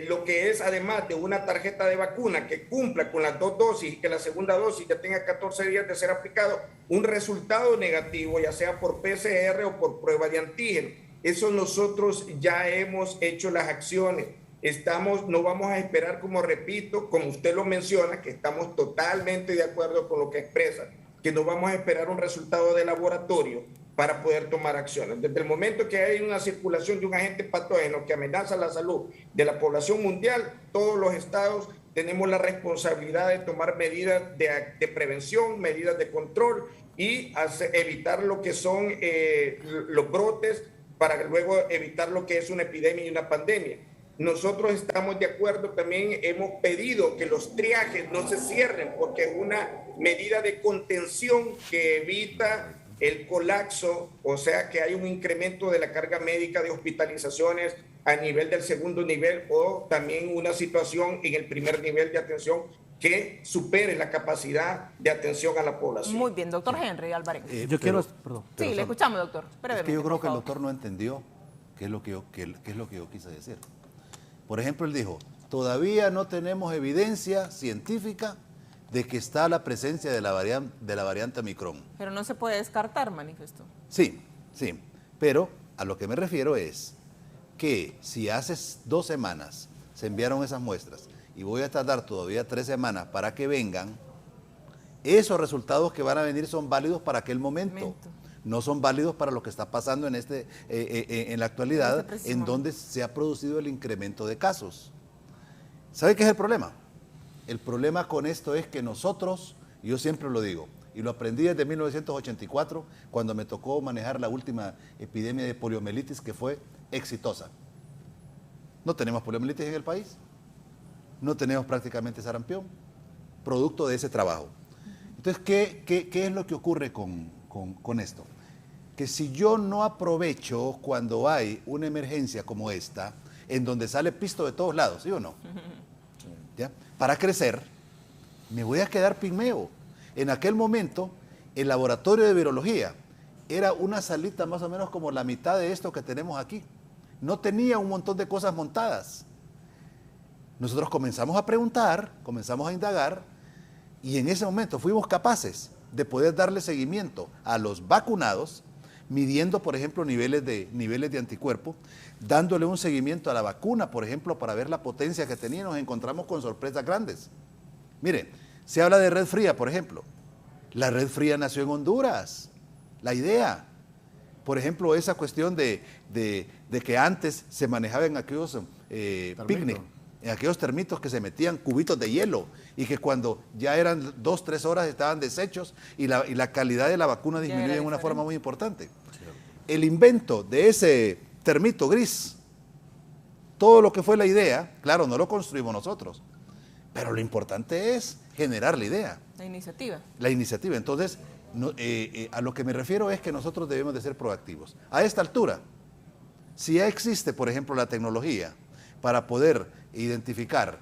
lo que es además de una tarjeta de vacuna que cumpla con las 2 dosis y que la segunda dosis ya tenga 14 días de ser aplicado, un resultado negativo, ya sea por PCR o por prueba de antígeno. Eso nosotros ya hemos hecho las acciones. No vamos a esperar, como repito, como usted lo menciona, que estamos totalmente de acuerdo con lo que expresa, que no vamos a esperar un resultado de laboratorio para poder tomar acciones. Desde el momento que hay una circulación de un agente patógeno que amenaza la salud de la población mundial, todos los estados tenemos la responsabilidad de tomar medidas de prevención, medidas de control y evitar lo que son los brotes para luego evitar lo que es una epidemia y una pandemia. Nosotros estamos de acuerdo, también hemos pedido que los triajes no se cierren porque es una medida de contención que evita el colapso, o sea que hay un incremento de la carga médica de hospitalizaciones a nivel del segundo nivel o también una situación en el primer nivel de atención que supere la capacidad de atención a la población. Muy bien, doctor Henry Álvarez. Perdón. Sí, le escuchamos, doctor. Es que yo creo que el doctor no entendió qué es lo que yo quise decir. Por ejemplo, él dijo, todavía no tenemos evidencia científica de que está la presencia de la variante Omicron. Pero no se puede descartar, manifestó. Sí, pero a lo que me refiero es que si hace 2 semanas se enviaron esas muestras y voy a tardar todavía 3 semanas para que vengan, esos resultados que van a venir son válidos para aquel momento. No son válidos para lo que está pasando en la actualidad, en donde se ha producido el incremento de casos. ¿Sabe qué es el problema? El problema con esto es que nosotros, yo siempre lo digo, y lo aprendí desde 1984, cuando me tocó manejar la última epidemia de poliomielitis que fue exitosa. No tenemos poliomielitis en el país, no tenemos prácticamente sarampión, producto de ese trabajo. Entonces, ¿qué es lo que ocurre con esto? que si yo no aprovecho cuando hay una emergencia como esta, en donde sale pisto de todos lados, ¿sí o no? ¿Ya? Para crecer, me voy a quedar pigmeo. En aquel momento, el laboratorio de virología era una salita más o menos como la mitad de esto que tenemos aquí. No tenía un montón de cosas montadas. Nosotros comenzamos a preguntar, comenzamos a indagar, y en ese momento fuimos capaces de poder darle seguimiento a los vacunados, midiendo, por ejemplo, niveles de anticuerpos, dándole un seguimiento a la vacuna, por ejemplo, para ver la potencia que tenía. Nos encontramos con sorpresas grandes. Mire, se habla de red fría, por ejemplo. La red fría nació en Honduras. La idea, por ejemplo, esa cuestión de que antes se manejaba en aquellos picnic, en aquellos termitos que se metían cubitos de hielo y que cuando ya eran 2, 3 horas estaban deshechos y la calidad de la vacuna disminuye en una forma muy importante. El invento de ese termito gris, todo lo que fue la idea, claro, no lo construimos nosotros, pero lo importante es generar la idea. La iniciativa. La iniciativa. Entonces, a lo que me refiero es que nosotros debemos de ser proactivos. A esta altura, si ya existe, por ejemplo, la tecnología para poder identificar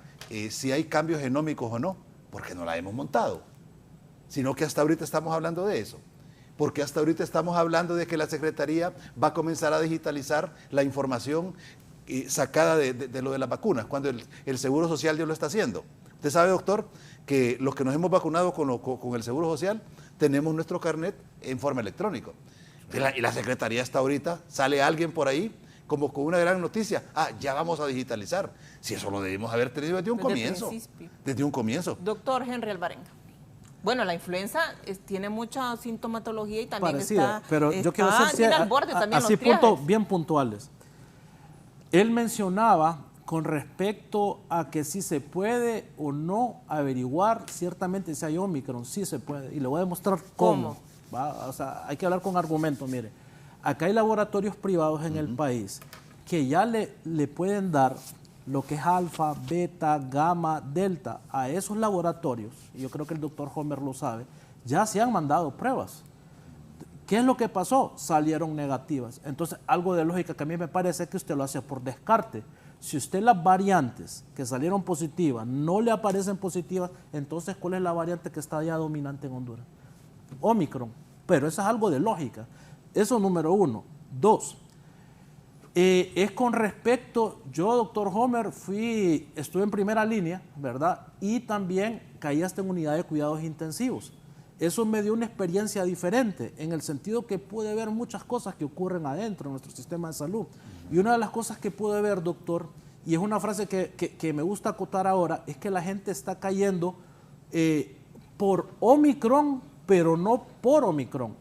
si hay cambios genómicos o no, ¿por qué no la hemos montado? Sino que hasta ahorita estamos hablando de eso. Porque hasta ahorita estamos hablando de que la Secretaría va a comenzar a digitalizar la información sacada de lo de las vacunas, cuando el Seguro Social ya lo está haciendo. Usted sabe, doctor, que los que nos hemos vacunado con el Seguro Social tenemos nuestro carnet en forma electrónica. Y la Secretaría hasta ahorita, sale alguien por ahí como con una gran noticia, ya vamos a digitalizar. Si eso lo debimos haber tenido desde un comienzo. Desde un comienzo. Doctor Henry Alvarenga. Bueno, la influenza tiene mucha sintomatología y también parecida, pero yo quiero hacer al borde también así bien puntuales. Él mencionaba con respecto a que si se puede o no averiguar ciertamente si hay Omicron, sí se puede, y le voy a demostrar cómo. ¿Va? O sea, hay que hablar con argumentos. Mire, acá hay laboratorios privados en el país que ya le pueden dar lo que es alfa, beta, gamma, delta. A esos laboratorios, y yo creo que el doctor Homer lo sabe, ya se han mandado pruebas. ¿Qué es lo que pasó? Salieron negativas. Entonces, algo de lógica que a mí me parece que usted lo hace por descarte. Si usted las variantes que salieron positivas no le aparecen positivas, entonces, ¿cuál es la variante que está ya dominante en Honduras? Omicron. Pero eso es algo de lógica. Eso número 1. 2. Es con respecto, yo, doctor Homer, estuve en primera línea, ¿verdad? Y también caí hasta en unidad de cuidados intensivos. Eso me dio una experiencia diferente, en el sentido que pude ver muchas cosas que ocurren adentro de nuestro sistema de salud. Y una de las cosas que pude ver, doctor, y es una frase que me gusta acotar ahora, es que la gente está cayendo por Omicron, pero no por Omicron.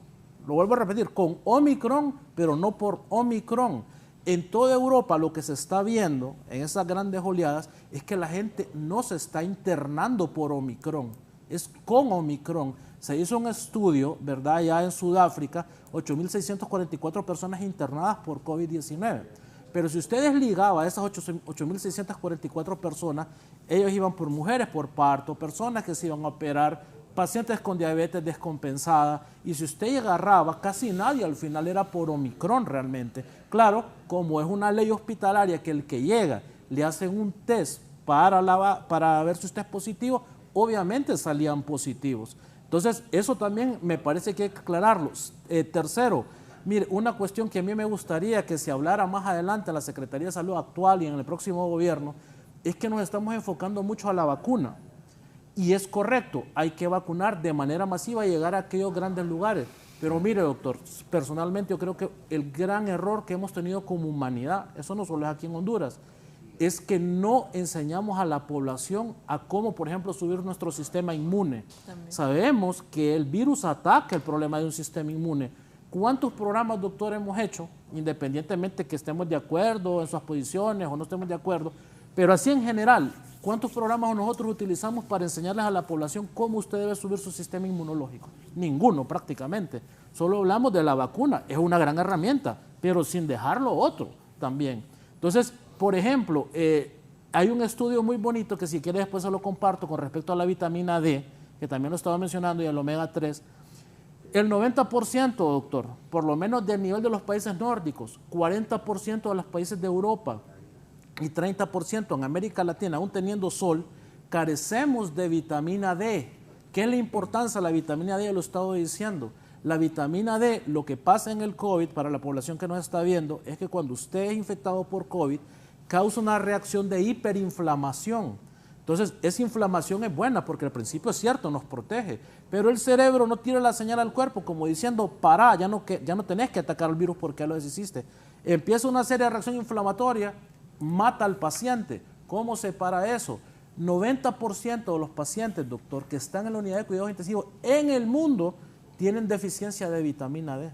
Lo vuelvo a repetir, con Omicron, pero no por Omicron. En toda Europa lo que se está viendo en esas grandes oleadas es que la gente no se está internando por Omicron, es con Omicron. Se hizo un estudio, ¿verdad?, ya en Sudáfrica, 8.644 personas internadas por COVID-19. Pero si ustedes ligaban a esas 8.644 personas, ellos iban por mujeres por parto, personas que se iban a operar, pacientes con diabetes descompensada, y si usted agarraba, casi nadie al final era por Omicron realmente. Claro, como es una ley hospitalaria que el que llega le hacen un test para ver si usted es positivo, obviamente salían positivos. Entonces, eso también me parece que hay que aclararlo. Tercero, mire, una cuestión que a mí me gustaría que se hablara más adelante en la Secretaría de Salud actual y en el próximo gobierno, es que nos estamos enfocando mucho a la vacuna. Y es correcto, hay que vacunar de manera masiva y llegar a aquellos grandes lugares. Pero mire, doctor, personalmente yo creo que el gran error que hemos tenido como humanidad, eso no solo es aquí en Honduras, es que no enseñamos a la población a cómo, por ejemplo, subir nuestro sistema inmune. También. Sabemos que el virus ataca el problema de un sistema inmune. ¿Cuántos programas, doctor, hemos hecho, independientemente que estemos de acuerdo en sus posiciones o no estemos de acuerdo, pero así en general, ¿cuántos programas nosotros utilizamos para enseñarles a la población cómo usted debe subir su sistema inmunológico? Ninguno prácticamente. Solo hablamos de la vacuna, es una gran herramienta, pero sin dejar lo otro también. Entonces, por ejemplo, hay un estudio muy bonito que si quiere después se lo comparto con respecto a la vitamina D, que también lo estaba mencionando, y el omega 3. El 90%, doctor, por lo menos del nivel de los países nórdicos, 40% de los países de Europa y 30% en América Latina, aún teniendo sol, carecemos de vitamina D. ¿Qué es la importancia de la vitamina D? Lo he estado diciendo. La vitamina D, lo que pasa en el COVID, para la población que nos está viendo, es que cuando usted es infectado por COVID, causa una reacción de hiperinflamación. Entonces, esa inflamación es buena porque al principio es cierto, nos protege, pero el cerebro no tira la señal al cuerpo como diciendo, pará, ya no tenés que atacar al virus porque ya lo deshiciste. Empieza una serie de reacción inflamatoria, mata al paciente. ¿Cómo se para eso? 90% de los pacientes, doctor, que están en la unidad de cuidados intensivos en el mundo tienen deficiencia de vitamina D.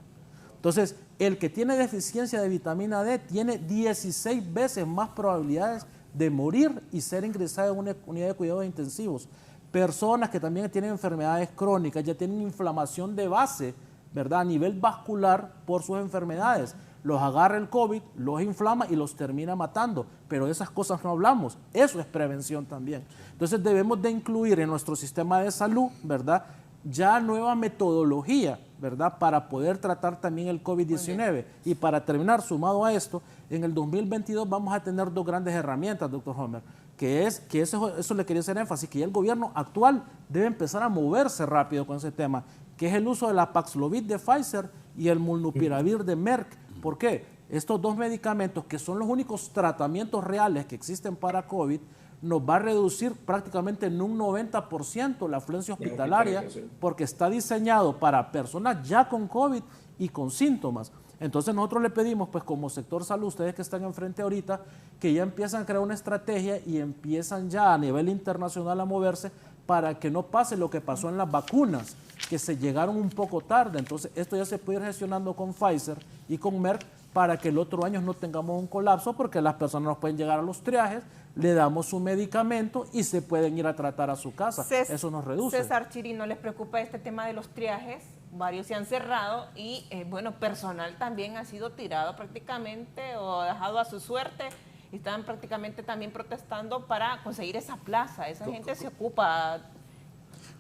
Entonces, el que tiene deficiencia de vitamina D tiene 16 veces más probabilidades de morir y ser ingresado en una unidad de cuidados intensivos. Personas que también tienen enfermedades crónicas, ya tienen inflamación de base, ¿verdad? A nivel vascular por sus enfermedades. Los agarra el COVID, los inflama y los termina matando. Pero de esas cosas no hablamos. Eso es prevención también. Entonces debemos de incluir en nuestro sistema de salud, ¿verdad?, ya nueva metodología, ¿verdad?, para poder tratar también el COVID-19. Y para terminar, sumado a esto, en el 2022 vamos a tener dos grandes herramientas, doctor Homer, que eso le quería hacer énfasis, que ya el gobierno actual debe empezar a moverse rápido con ese tema, que es el uso de la Paxlovid de Pfizer y el Molnupiravir de Merck. ¿Por qué? Estos dos medicamentos, que son los únicos tratamientos reales que existen para COVID, nos va a reducir prácticamente en un 90% la afluencia hospitalaria, porque está diseñado para personas ya con COVID y con síntomas. Entonces nosotros le pedimos, pues como sector salud, ustedes que están enfrente ahorita, que ya empiezan a crear una estrategia y empiezan ya a nivel internacional a moverse para que no pase lo que pasó en las vacunas, que se llegaron un poco tarde. Entonces esto ya se puede ir gestionando con Pfizer y con Merck para que el otro año no tengamos un colapso, porque las personas nos pueden llegar a los triajes, le damos su medicamento y se pueden ir a tratar a su casa. Eso nos reduce. César Chirino, ¿les preocupa este tema de los triajes? Varios se han cerrado y, bueno, personal también ha sido tirado prácticamente o dejado a su suerte. Están prácticamente también protestando para conseguir esa plaza. Esa gente se ocupa.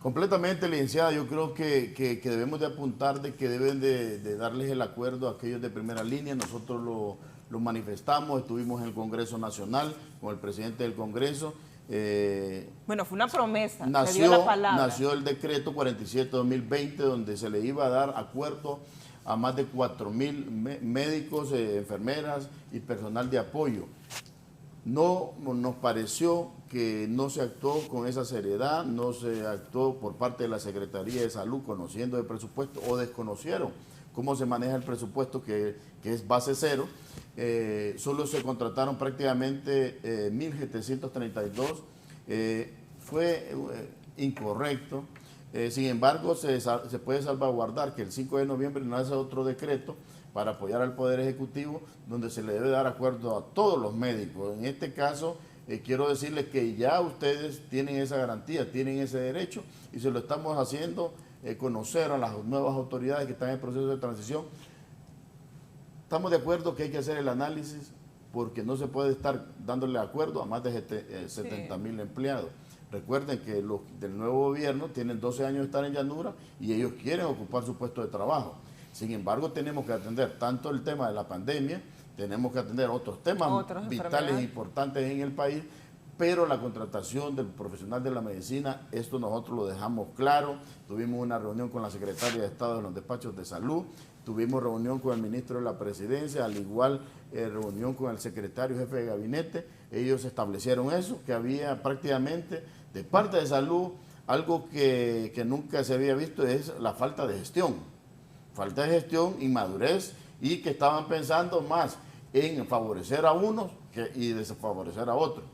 Completamente, licenciada. Yo creo que debemos de apuntar de que deben de darles el acuerdo a aquellos de primera línea. Nosotros lo manifestamos, estuvimos en el Congreso Nacional con el presidente del Congreso. Bueno, fue una promesa, se nació, dio la palabra. Nació el decreto 47-2020, donde se le iba a dar acuerdo a más de 4.000 médicos, enfermeras y personal de apoyo. No nos pareció que no se actuó con esa seriedad, no se actuó por parte de la Secretaría de Salud conociendo el presupuesto o desconocieron cómo se maneja el presupuesto que es base cero. Solo se contrataron prácticamente 1.732, fue incorrecto. Sin embargo, se puede salvaguardar que el 5 de noviembre nace otro decreto para apoyar al Poder Ejecutivo, donde se le debe dar acuerdo a todos los médicos. En este caso, quiero decirles que ya ustedes tienen esa garantía, tienen ese derecho, y se lo estamos haciendo conocer a las nuevas autoridades que están en proceso de transición. Estamos de acuerdo que hay que hacer el análisis, porque no se puede estar dándole acuerdo a más de 70.000 empleados. Recuerden que los del nuevo gobierno tienen 12 años de estar en llanura y ellos quieren ocupar su puesto de trabajo. Sin embargo, tenemos que atender tanto el tema de la pandemia, tenemos que atender otros temas vitales e importantes en el país, pero la contratación del profesional de la medicina, esto nosotros lo dejamos claro. Tuvimos una reunión con la Secretaria de Estado de los despachos de salud, tuvimos reunión con el ministro de la Presidencia, al igual reunión con el secretario jefe de gabinete. Ellos establecieron eso, que había prácticamente de parte de salud algo que nunca se había visto, es la falta de gestión. Falta de gestión, inmadurez, y que estaban pensando más en favorecer a unos y desfavorecer a otros.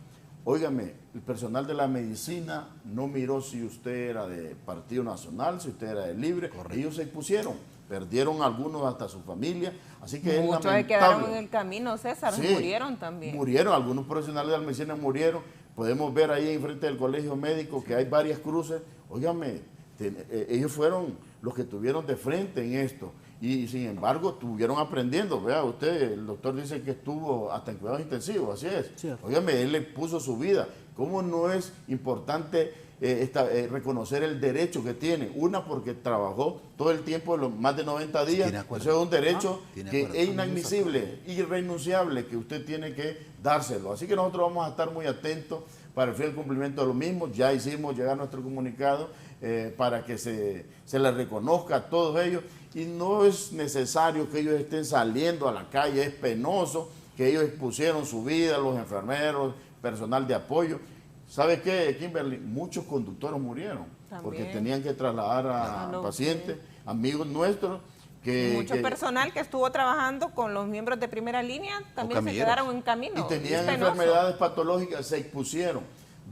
Óigame, el personal de la medicina no miró si usted era de Partido Nacional, si usted era de Libre. Correcto. Ellos se impusieron, perdieron algunos hasta su familia, así que muchos se quedaron en el camino, César, sí, murieron también. Murieron, algunos profesionales de la medicina murieron. Podemos ver ahí enfrente del colegio médico que hay varias cruces. Óigame, ellos fueron los que estuvieron de frente en esto, y sin embargo estuvieron aprendiendo. Vea usted, el doctor dice que estuvo hasta en cuidados intensivos, así es. Sí. Óigame, él le puso su vida. ¿Cómo no es importante reconocer el derecho que tiene. Una, porque trabajó todo el tiempo, más de 90 días. Eso es un derecho que es inadmisible, irrenunciable, que usted tiene que dárselo. Así que nosotros vamos a estar muy atentos para el fiel cumplimiento de lo mismo. Ya hicimos llegar nuestro comunicado para que se les reconozca a todos ellos. Y no es necesario que ellos estén saliendo a la calle, es penoso que ellos expusieron su vida, los enfermeros, personal de apoyo. ¿Sabe qué, Kimberly? Muchos conductores murieron porque tenían que trasladar a pacientes, amigos nuestros. Mucho personal que estuvo trabajando con los miembros de primera línea también se quedaron en camino. Y tenían enfermedades patológicas, se expusieron.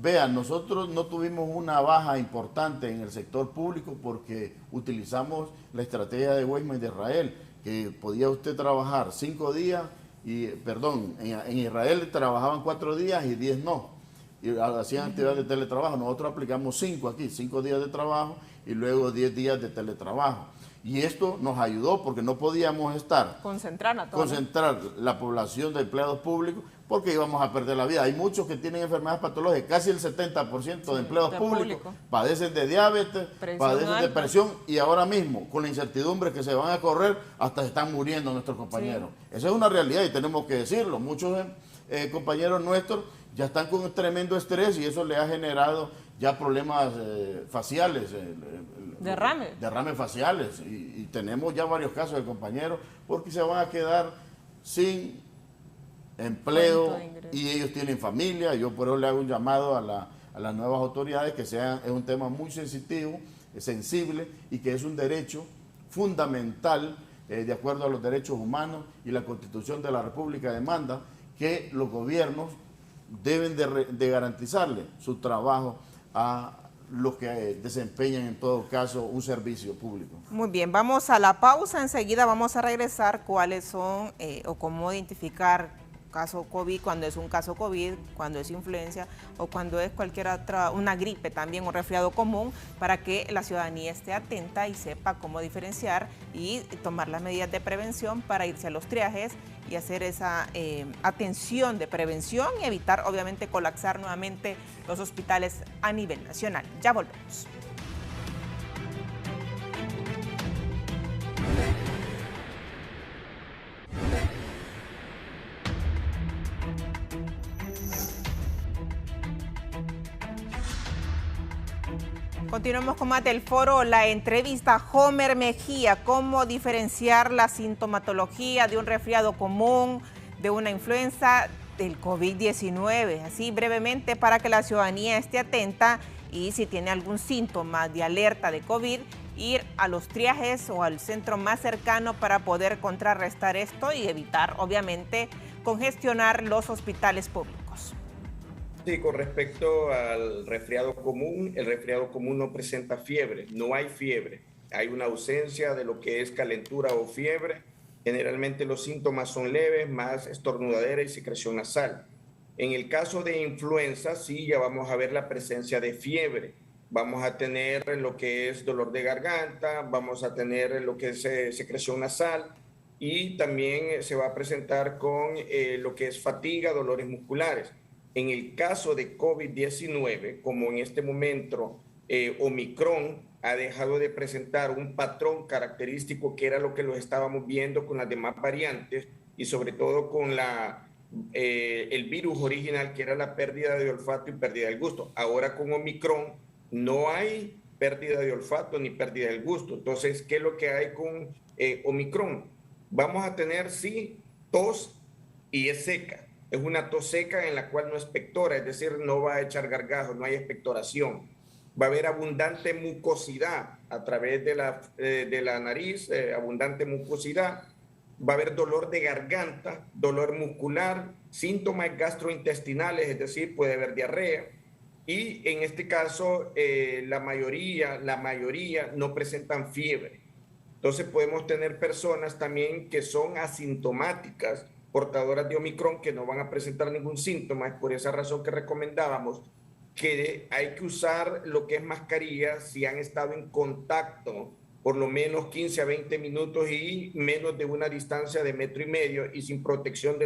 Vean, nosotros no tuvimos una baja importante en el sector público porque utilizamos la estrategia de Weizmann de Israel, que podía usted trabajar 5 días, en Israel trabajaban 4 días y 10 no. Y hacían actividades de teletrabajo. Nosotros aplicamos 5 aquí, 5 días de trabajo y luego 10 días de teletrabajo. Y esto nos ayudó porque no podíamos concentrar la población de empleados públicos porque íbamos a perder la vida. Hay muchos que tienen enfermedades patológicas, casi el 70% de empleados públicos padecen de diabetes, padecen de presión y ahora mismo, con la incertidumbre que se van a correr, hasta se están muriendo nuestros compañeros. Esa es una realidad y tenemos que decirlo. Muchos compañeros nuestros ya están con un tremendo estrés y eso le ha generado ya problemas faciales, derrames faciales y tenemos ya varios casos de compañeros porque se van a quedar sin empleo y ellos tienen familia. Yo por eso le hago un llamado a las nuevas autoridades que es un tema muy sensitivo, sensible y que es un derecho fundamental de acuerdo a los derechos humanos y la Constitución de la República demanda que los gobiernos deben de garantizarle su trabajo a los que desempeñan en todo caso un servicio público. Muy bien, vamos a la pausa, enseguida vamos a regresar cuáles son o cómo identificar caso COVID, cuando es un caso COVID, cuando es influenza o cuando es cualquier otra, una gripe también o resfriado común, para que la ciudadanía esté atenta y sepa cómo diferenciar y tomar las medidas de prevención para irse a los triajes y hacer esa atención de prevención y evitar obviamente colapsar nuevamente los hospitales a nivel nacional. Ya volvemos. Continuamos con más del foro, la entrevista. Homer Mejía, cómo diferenciar la sintomatología de un resfriado común, de una influenza, del COVID-19. Así brevemente para que la ciudadanía esté atenta y si tiene algún síntoma de alerta de COVID, ir a los triajes o al centro más cercano para poder contrarrestar esto y evitar, obviamente, congestionar los hospitales públicos. Sí, con respecto al resfriado común, el resfriado común no presenta fiebre, no hay fiebre. Hay una ausencia de lo que es calentura o fiebre. Generalmente los síntomas son leves, más estornudadera y secreción nasal. En el caso de influenza, sí, ya vamos a ver la presencia de fiebre. Vamos a tener lo que es dolor de garganta, vamos a tener lo que es secreción nasal y también se va a presentar con lo que es fatiga, dolores musculares. En el caso de COVID-19, como en este momento Omicron ha dejado de presentar un patrón característico que era lo que lo estábamos viendo con las demás variantes y sobre todo con el virus original que era la pérdida de olfato y pérdida del gusto. Ahora con Omicron no hay pérdida de olfato ni pérdida del gusto. Entonces, ¿qué es lo que hay con Omicron? Vamos a tener, sí, tos y es seca. Es una tos seca en la cual no expectora, es decir, no va a echar gargajos, no hay expectoración. Va a haber abundante mucosidad a través de la nariz, abundante mucosidad. Va a haber dolor de garganta, dolor muscular, síntomas gastrointestinales, es decir, puede haber diarrea. Y en este caso, la mayoría no presentan fiebre. Entonces podemos tener personas también que son asintomáticas, portadoras de Omicron, que no van a presentar ningún síntoma. Es por esa razón que recomendábamos que hay que usar lo que es mascarilla si han estado en contacto por lo menos 15 a 20 minutos y menos de una distancia de 1,5 metros y sin protección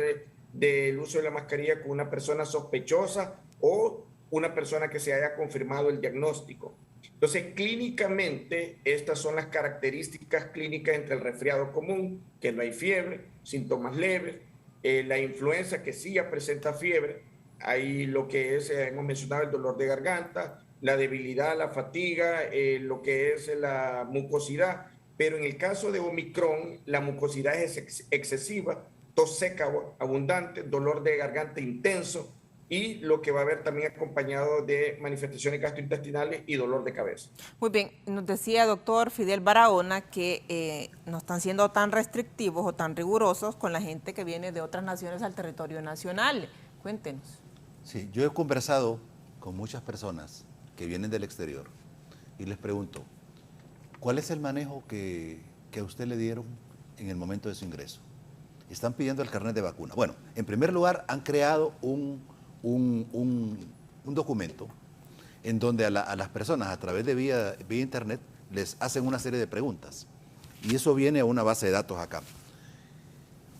del uso de la mascarilla con una persona sospechosa o una persona que se haya confirmado el diagnóstico. Entonces, clínicamente, estas son las características clínicas entre el resfriado común, que no hay fiebre, síntomas leves, la influenza, que sí ya presenta fiebre, hay lo que es, hemos mencionado, el dolor de garganta, la debilidad, la fatiga, lo que es la mucosidad, pero en el caso de Omicron, la mucosidad es excesiva, tos seca abundante, dolor de garganta intenso, y lo que va a haber también acompañado de manifestaciones gastrointestinales y dolor de cabeza. Muy bien, nos decía doctor Fidel Barahona que no están siendo tan restrictivos o tan rigurosos con la gente que viene de otras naciones al territorio nacional. Cuéntenos. Sí, yo he conversado con muchas personas que vienen del exterior y les pregunto, ¿cuál es el manejo que a usted le dieron en el momento de su ingreso? Están pidiendo el carnet de vacuna. Bueno, en primer lugar, han creado un documento en donde a las personas a través de vía internet les hacen una serie de preguntas y eso viene a una base de datos acá.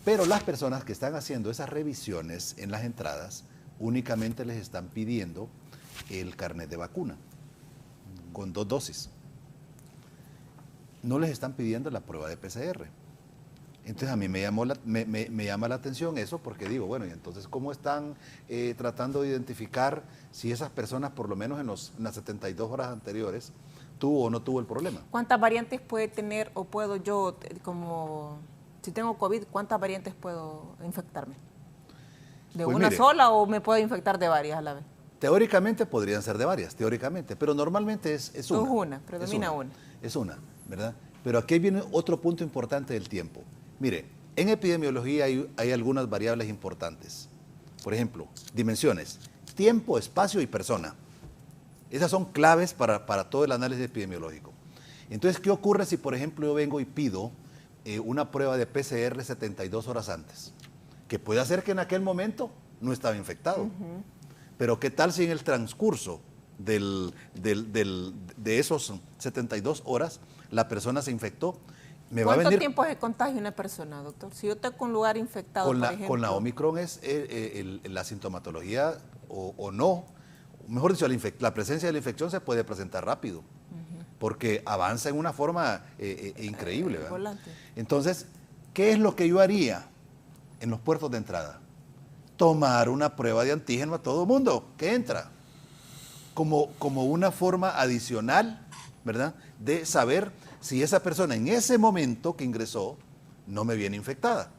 Pero las personas que están haciendo esas revisiones en las entradas únicamente les están pidiendo el carnet de vacuna con 2 dosis. No les están pidiendo la prueba de PCR. Entonces a mí me llama la atención eso porque digo, bueno, y entonces ¿cómo están tratando de identificar si esas personas por lo menos en las 72 horas anteriores tuvo o no tuvo el problema? ¿Cuántas variantes puede tener o puedo yo, como si tengo COVID, cuántas variantes puedo infectarme? ¿De Pues una mire, sola o me puedo infectar de varias a la vez? Teóricamente podrían ser de varias, teóricamente, pero normalmente es una. Es una, predomina una. Es una, ¿verdad? Pero aquí viene otro punto importante del tiempo. Mire, en epidemiología hay algunas variables importantes. Por ejemplo, dimensiones, tiempo, espacio y persona. Esas son claves para todo el análisis epidemiológico. Entonces, ¿qué ocurre si, por ejemplo, yo vengo y pido una prueba de PCR 72 horas antes? Que puede ser que en aquel momento no estaba infectado. Pero ¿qué tal si en el transcurso de esos 72 horas la persona se infectó? ¿Cuánto tiempo es el contagio de una persona, doctor? Si yo tengo un lugar infectado, por ejemplo. Con la Omicron es la sintomatología o no, mejor dicho, la presencia de la infección se puede presentar rápido, porque avanza en una forma increíble. Entonces, ¿qué es lo que yo haría en los puertos de entrada? Tomar una prueba de antígeno a todo mundo que entra, como una forma adicional, ¿verdad?, de saber si esa persona en ese momento que ingresó no me viene infectada.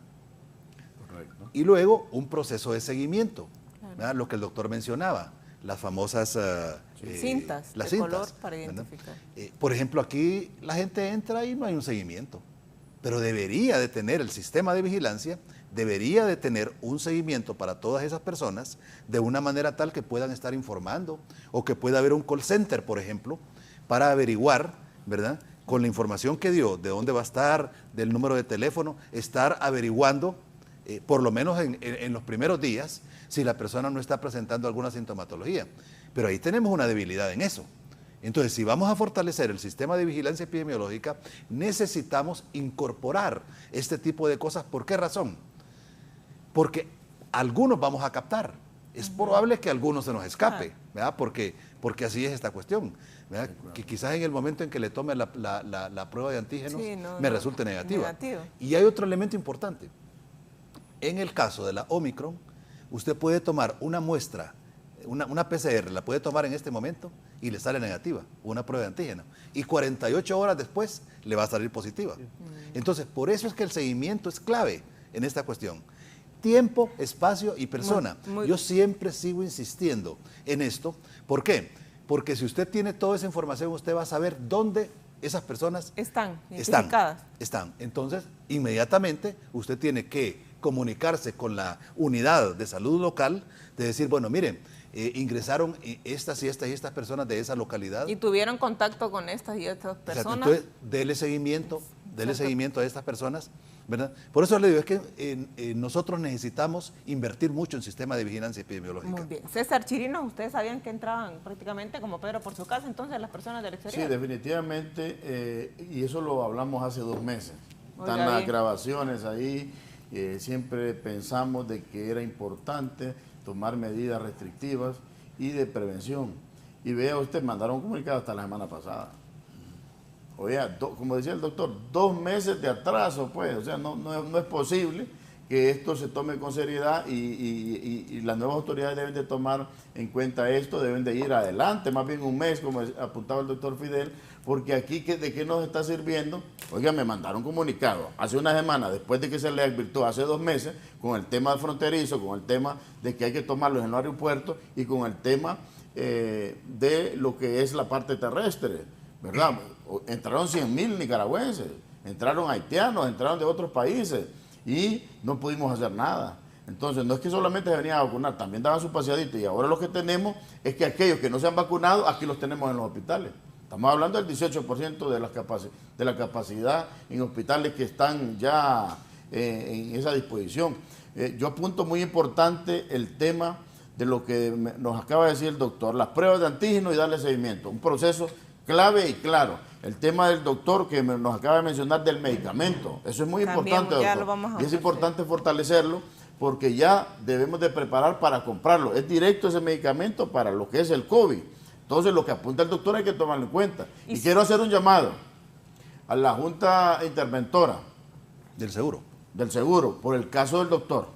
Correcto. Y luego un proceso de seguimiento, ¿verdad?, lo que el doctor mencionaba, las famosas cintas, las de cintas, color para identificar. Por ejemplo, aquí la gente entra y no hay un seguimiento, pero debería de tener el sistema de vigilancia, debería de tener un seguimiento para todas esas personas de una manera tal que puedan estar informando o que pueda haber un call center, por ejemplo, para averiguar, ¿verdad?, con la información que dio, de dónde va a estar, del número de teléfono, estar averiguando, por lo menos en los primeros días, si la persona no está presentando alguna sintomatología. Pero ahí tenemos una debilidad en eso. Entonces, si vamos a fortalecer el sistema de vigilancia epidemiológica, necesitamos incorporar este tipo de cosas. ¿Por qué razón? Porque algunos vamos a captar. Es probable que a algunos se nos escape, ¿verdad? Porque así es esta cuestión, ¿verdad? Que quizás en el momento en que le tome la prueba de antígenos me resulte negativa. Y hay otro elemento importante. En el caso de la Omicron, usted puede tomar una muestra, una PCR, la puede tomar en este momento y le sale negativa, una prueba de antígeno. Y 48 horas después le va a salir positiva. Entonces, por eso es que el seguimiento es clave en esta cuestión. Tiempo, espacio y persona. Yo siempre sigo insistiendo en esto. ¿Por qué? Porque si usted tiene toda esa información, usted va a saber dónde esas personas están identificadas. Están. Entonces, inmediatamente usted tiene que comunicarse con la unidad de salud local, de decir, bueno, miren, ingresaron estas y estas personas de esa localidad. Y tuvieron contacto con estas y estas personas. Entonces, dele seguimiento a estas personas, ¿verdad? Por eso le digo, es que nosotros necesitamos invertir mucho en sistema de vigilancia epidemiológica. Muy bien. César Chirinos, ¿ustedes sabían que entraban prácticamente como Pedro por su casa entonces las personas del exterior? Sí, definitivamente, y eso lo hablamos hace 2 meses. Oiga, están las bien. grabaciones ahí, siempre pensamos de que era importante tomar medidas restrictivas y de prevención. Y vea usted, mandaron un comunicado hasta la semana pasada. Oye, como decía el doctor, 2 meses de atraso, pues, o sea, no es posible que esto se tome con seriedad y las nuevas autoridades deben de tomar en cuenta esto, deben de ir adelante, más bien un mes, como apuntaba el doctor Fidel, porque aquí, ¿de qué nos está sirviendo? Oiga, me mandaron un comunicado hace una semana, después de que se le advirtió hace 2 meses, con el tema fronterizo, con el tema de que hay que tomarlos en los aeropuertos y con el tema de lo que es la parte terrestre, ¿verdad? Entraron 100.000 nicaragüenses, entraron haitianos, entraron de otros países y no pudimos hacer nada. Entonces, no es que solamente se venían a vacunar, también daban su paseadito y ahora lo que tenemos es que aquellos que no se han vacunado, aquí los tenemos en los hospitales. Estamos hablando del 18% de la capacidad en hospitales que están ya en esa disposición. Yo apunto muy importante el tema de lo que nos acaba de decir el doctor, las pruebas de antígeno y darle seguimiento. Un proceso clave y claro. El tema del doctor que nos acaba de mencionar del medicamento. Eso es muy importante, doctor. Y es importante fortalecerlo porque ya debemos de preparar para comprarlo. Es directo ese medicamento para lo que es el COVID. Entonces, lo que apunta el doctor hay que tomarlo en cuenta. Y quiero hacer un llamado a la Junta Interventora del Seguro. Del Seguro, por el caso del doctor.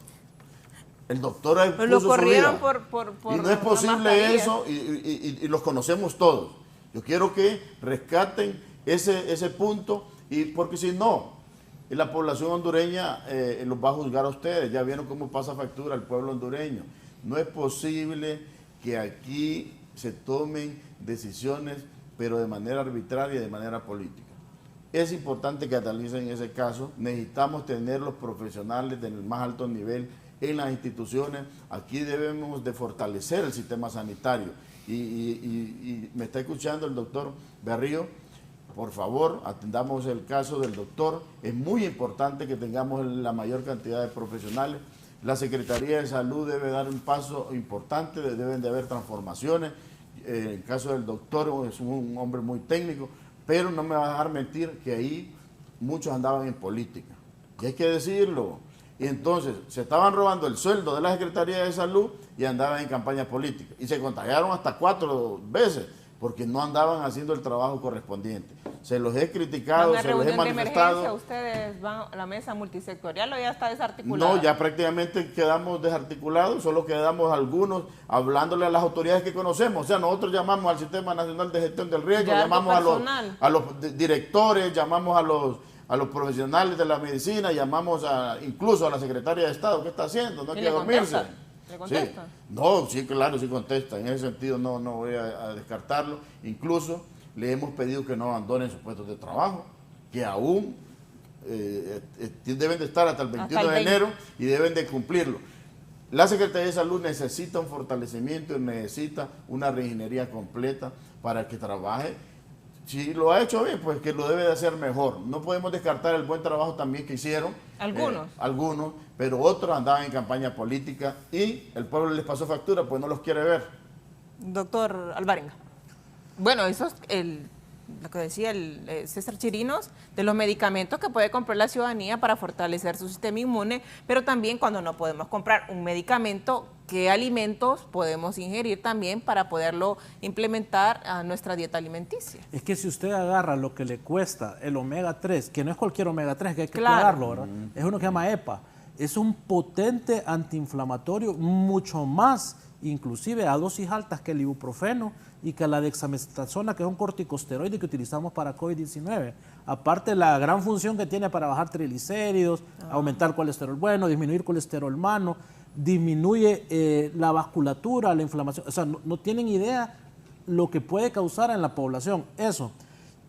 El doctor puso lo corrieron su vida. por y no es posible eso, y los conocemos todos. Yo quiero que rescaten ese punto, y porque si no, la población hondureña los va a juzgar a ustedes. Ya vieron cómo pasa factura el pueblo hondureño. No es posible que aquí se tomen decisiones, pero de manera arbitraria y de manera política. Es importante que analicen ese caso. Necesitamos tener los profesionales del más alto nivel en las instituciones. Aquí debemos de fortalecer el sistema sanitario. Y me está escuchando el doctor Berrío. Por favor, atendamos el caso del doctor. Es muy importante que tengamos la mayor cantidad de profesionales. La Secretaría de Salud debe dar un paso importante, deben de haber transformaciones. En el caso del doctor es un hombre muy técnico, pero no me va a dejar mentir que ahí muchos andaban en política. Y hay que decirlo. Y entonces se estaban robando el sueldo de la Secretaría de Salud y andaban en campaña política. Y se contagiaron hasta 4 veces porque no andaban haciendo el trabajo correspondiente. Se los he criticado, se los he manifestado. ¿Ustedes van a la mesa multisectorial o ya está desarticulada? No, ya prácticamente quedamos desarticulados, solo quedamos algunos hablándole a las autoridades que conocemos. O sea, nosotros llamamos al Sistema Nacional de Gestión del Riesgo, llamamos a los directores, llamamos a los profesionales de la medicina, llamamos incluso a la Secretaria de Estado. ¿Qué está haciendo? No hay que dormirse. ¿Le contesta? Sí. No, sí, claro, sí contesta. En ese sentido no voy a descartarlo. Incluso le hemos pedido que no abandonen sus puestos de trabajo, que aún deben de estar hasta el 21 de enero y deben de cumplirlo. La Secretaría de Salud necesita un fortalecimiento y necesita una reingeniería completa para que trabaje. Si lo ha hecho bien, pues que lo debe de hacer mejor. No podemos descartar el buen trabajo también que hicieron. Algunos, pero otros andaban en campaña política y el pueblo les pasó factura, pues no los quiere ver. Doctor Alvarenga. Bueno, eso es lo que decía el César Chirinos, de los medicamentos que puede comprar la ciudadanía para fortalecer su sistema inmune, pero también cuando no podemos comprar un medicamento, ¿qué alimentos podemos ingerir también para poderlo implementar a nuestra dieta alimenticia? Es que si usted agarra lo que le cuesta el omega 3, que no es cualquier omega 3, que hay que cuidarlo, ¿verdad? Es uno que se llama EPA, es un potente antiinflamatorio, mucho más inclusive a dosis altas que el ibuprofeno y que la dexametasona, que es un corticosteroide que utilizamos para COVID-19. Aparte, la gran función que tiene para bajar triglicéridos, aumentar colesterol bueno, disminuir colesterol malo, disminuye la vasculatura, la inflamación. O sea, no tienen idea lo que puede causar en la población eso.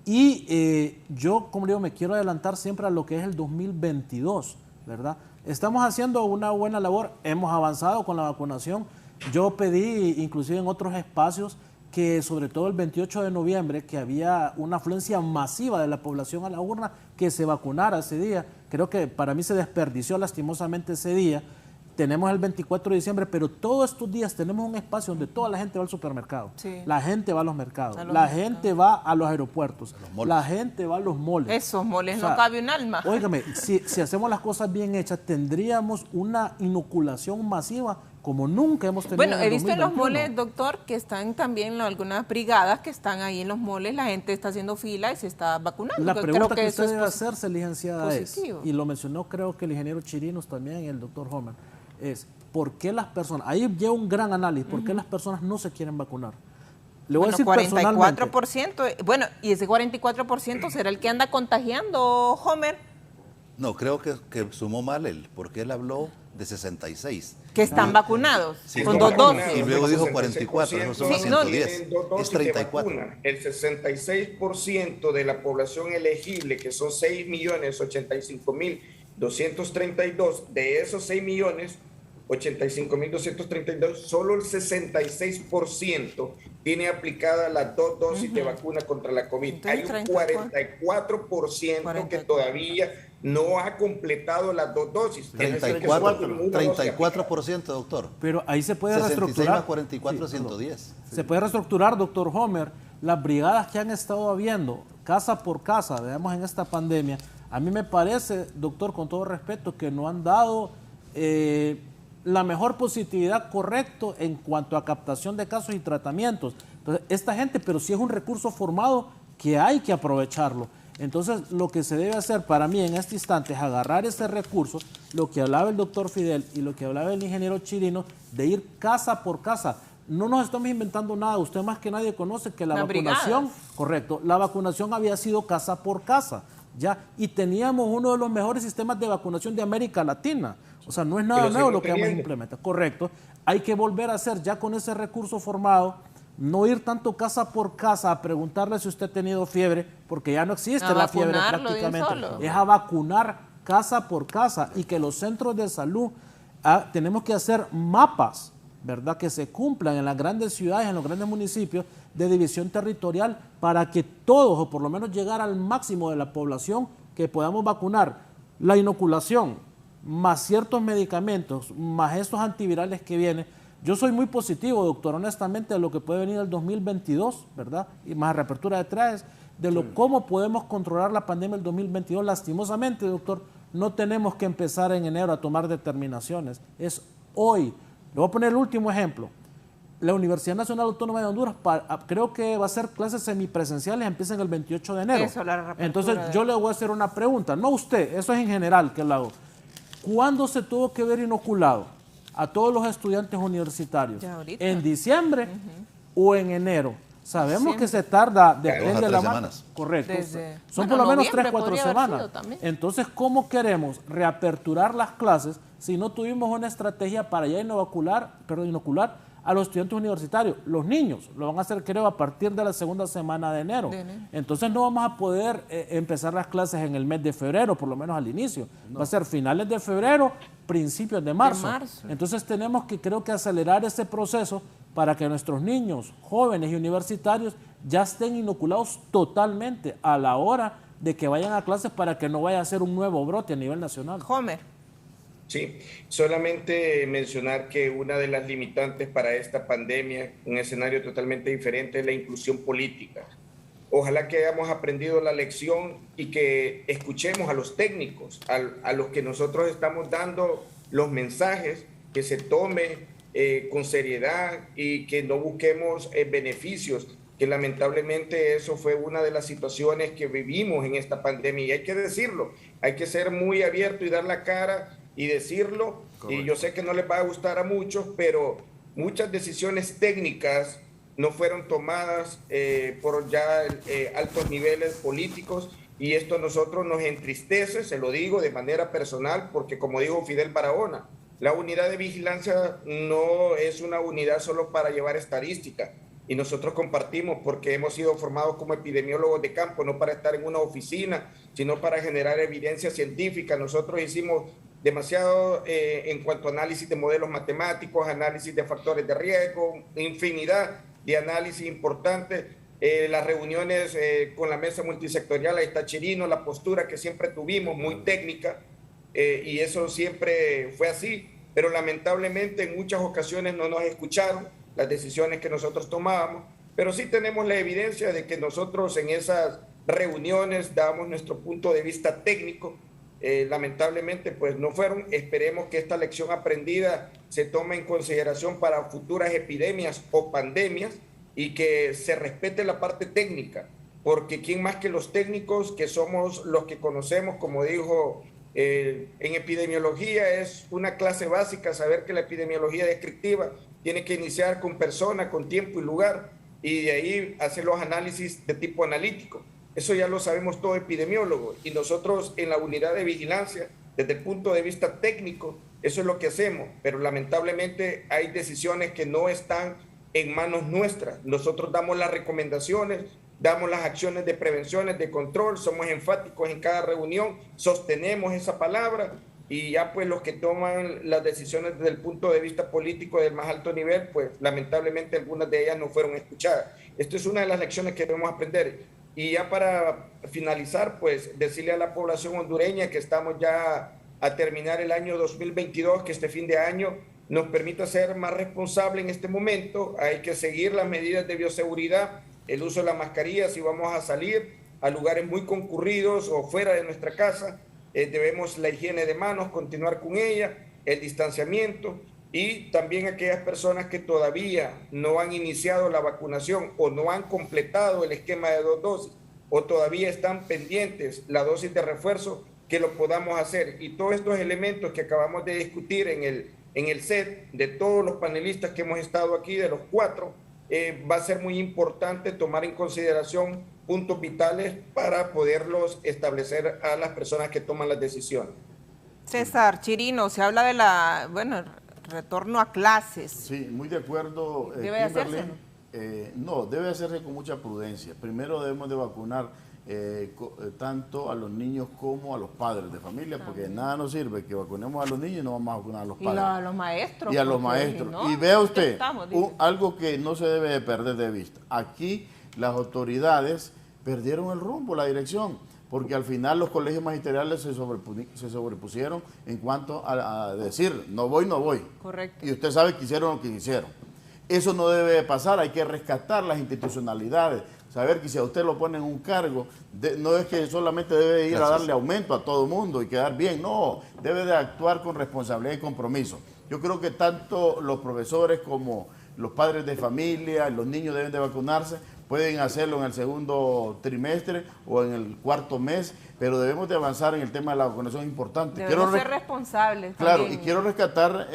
Y yo, como digo, me quiero adelantar siempre a lo que es el 2022, ¿verdad? Estamos haciendo una buena labor, hemos avanzado con la vacunación. Yo pedí, inclusive en otros espacios, que sobre todo el 28 de noviembre, que había una afluencia masiva de la población a la urna, que se vacunara ese día. Creo que para mí se desperdició lastimosamente ese día. Tenemos el 24 de diciembre, pero todos estos días tenemos un espacio donde toda la gente va al supermercado, la gente va a los mercados, la gente va a los aeropuertos, la gente va a los moles. Esos moles, o sea, no cabe un alma. Óigame, si hacemos las cosas bien hechas, tendríamos una inoculación masiva como nunca hemos tenido. Bueno, en he el visto en los 2021. moles, doctor, que están también algunas brigadas que están ahí en los moles, la gente está haciendo fila y se está vacunando. La pregunta que eso usted es debe hacerse, licenciada, positivo. es, y lo mencionó creo que el ingeniero Chirinos también y el doctor Homer, es ¿por qué las personas, ahí lleva un gran análisis, por qué las personas no se quieren vacunar? Le voy a decir 44%, personalmente. bueno, y ese 44% será el que anda contagiando, Homer, No, creo que sumó mal él, porque él habló de 66. que están vacunados Sí, con están 2 vacunados. dosis. Y luego dijo 44, no son Sí, no, 110, es 34. El 66% de la población elegible, que son 6.085.232, de esos 6.085.232, solo el 66% tiene aplicada las 2 dosis de vacuna contra la COVID. Entonces, Hay un 44% que todavía no ha completado las 2 dosis. 34%, doctor. Pero ahí se puede 66 reestructurar. más 44, 110. Se puede reestructurar, doctor Homer, las brigadas que han estado habiendo, casa por casa, veamos en esta pandemia. A mí me parece, doctor, con todo respeto, que no han dado la mejor positividad correcto en cuanto a captación de casos y tratamientos. Entonces, esta gente, pero sí es un recurso formado que hay que aprovecharlo. Entonces, lo que se debe hacer para mí en este instante es agarrar ese recurso, lo que hablaba el doctor Fidel y lo que hablaba el ingeniero Chirino, de ir casa por casa. No nos estamos inventando nada, usted más que nadie conoce que la vacunación, brigadas. correcto, la vacunación había sido casa por casa, ya, y teníamos uno de los mejores sistemas de vacunación de América Latina. O sea, no es nada nuevo lo que vamos a implementar, correcto. Hay que volver a hacer ya con ese recurso formado, no ir tanto casa por casa a preguntarle si usted ha tenido fiebre, porque ya no existe la fiebre prácticamente. Es a vacunar casa por casa y que los centros de salud tenemos que hacer mapas, ¿verdad? Que se cumplan en las grandes ciudades, en los grandes municipios de división territorial para que todos, o por lo menos llegar al máximo de la población, que podamos vacunar. La inoculación, más ciertos medicamentos, más estos antivirales que vienen. Yo soy muy positivo, doctor, honestamente, de lo que puede venir el 2022, ¿verdad? Y más reapertura de trajes, de lo cómo podemos controlar la pandemia el 2022. Lastimosamente, doctor, no tenemos que empezar en enero a tomar determinaciones. Es hoy. Le voy a poner el último ejemplo. La Universidad Nacional Autónoma de Honduras, creo que va a ser clases semipresenciales, empiezan el 28 de enero. Entonces, yo le voy a hacer una pregunta. No usted, eso es en general que lo hago. ¿Cuándo se tuvo que ver inoculado a todos los estudiantes universitarios? ¿En diciembre o en enero? Sabemos que se tarda, depende de la semana. Correcto. Son por lo menos 3-4 semanas. Entonces, ¿cómo queremos reaperturar las clases si no tuvimos una estrategia para ya inocular a los estudiantes universitarios? Los niños lo van a hacer, creo, a partir de la segunda semana de enero. Entonces no vamos a poder empezar las clases en el mes de febrero, por lo menos al inicio. Va a ser finales de febrero, principios de marzo. Entonces tenemos que, creo que, acelerar ese proceso para que nuestros niños, jóvenes y universitarios ya estén inoculados totalmente a la hora de que vayan a clases, para que no vaya a ser un nuevo brote a nivel nacional. Homer. Sí, solamente mencionar que una de las limitantes para esta pandemia, un escenario totalmente diferente, es la inclusión política. Ojalá que hayamos aprendido la lección y que escuchemos a los técnicos, a los que nosotros estamos dando los mensajes, que se tome con seriedad y que no busquemos beneficios, que lamentablemente eso fue una de las situaciones que vivimos en esta pandemia, y hay que decirlo, hay que ser muy abierto y dar la cara y decirlo. Correcto. Y yo sé que no les va a gustar a muchos, pero muchas decisiones técnicas no fueron tomadas por ya altos niveles políticos, y esto a nosotros nos entristece, se lo digo de manera personal, porque como dijo Fidel Barahona, la unidad de vigilancia no es una unidad solo para llevar estadística, y nosotros compartimos, porque hemos sido formados como epidemiólogos de campo, no para estar en una oficina, sino para generar evidencia científica. Nosotros hicimos demasiado en cuanto a análisis de modelos matemáticos, análisis de factores de riesgo, infinidad de análisis importantes. Las reuniones con la mesa multisectorial, ahí está Chirino, la postura que siempre tuvimos, muy técnica, y eso siempre fue así, pero lamentablemente en muchas ocasiones no nos escucharon las decisiones que nosotros tomábamos, pero sí tenemos la evidencia de que nosotros en esas reuniones dábamos nuestro punto de vista técnico, lamentablemente pues no fueron. Esperemos que esta lección aprendida se tome en consideración para futuras epidemias o pandemias y que se respete la parte técnica, porque quién más que los técnicos, que somos los que conocemos, como dijo, en epidemiología es una clase básica, saber que la epidemiología descriptiva tiene que iniciar con persona, con tiempo y lugar, y de ahí hacer los análisis de tipo analítico. Eso ya lo sabemos todo epidemiólogo, y nosotros en la unidad de vigilancia, desde el punto de vista técnico, eso es lo que hacemos, pero lamentablemente hay decisiones que no están en manos nuestras. Nosotros damos las recomendaciones, damos las acciones de prevenciones, de control, somos enfáticos en cada reunión, sostenemos esa palabra, y ya pues los que toman las decisiones desde el punto de vista político del más alto nivel, pues lamentablemente algunas de ellas no fueron escuchadas. Esto es una de las lecciones que debemos aprender. Y ya para finalizar, pues decirle a la población hondureña que estamos ya a terminar el año 2022, que este fin de año nos permita ser más responsable en este momento. Hay que seguir las medidas de bioseguridad, el uso de la mascarilla si vamos a salir a lugares muy concurridos o fuera de nuestra casa. Debemos la higiene de manos, continuar con ella, el distanciamiento, y también aquellas personas que todavía no han iniciado la vacunación o no han completado el esquema de 2 dosis o todavía están pendientes la dosis de refuerzo, que lo podamos hacer. Y todos estos elementos que acabamos de discutir en el set de todos los panelistas que hemos estado aquí, de los 4, va a ser muy importante tomar en consideración puntos vitales para poderlos establecer a las personas que toman las decisiones. César Chirino, se habla de retorno a clases. Sí, muy de acuerdo. ¿Debe hacerse? No, debe hacerse con mucha prudencia. Primero debemos de vacunar tanto a los niños como a los padres de familia, porque nada nos sirve que vacunemos a los niños y no vamos a vacunar a los padres. Y a los maestros. Y a los maestros. ¿No? Y vea usted, algo que no se debe de perder de vista. Aquí las autoridades perdieron el rumbo, la dirección, porque al final los colegios magisteriales se sobrepusieron en cuanto a decir, no voy, no voy. Correcto. Y usted sabe que hicieron lo que hicieron. Eso no debe de pasar, hay que rescatar las institucionalidades, saber que si a usted lo ponen un cargo, no es que solamente debe ir a darle aumento a todo el mundo y quedar bien, no, debe de actuar con responsabilidad y compromiso. Yo creo que tanto los profesores como los padres de familia, los niños deben de vacunarse, pueden hacerlo en el segundo trimestre o en el cuarto mes, pero debemos de avanzar en el tema de la vacunación importante. Debemos ser responsables. Claro, también. Y quiero rescatar,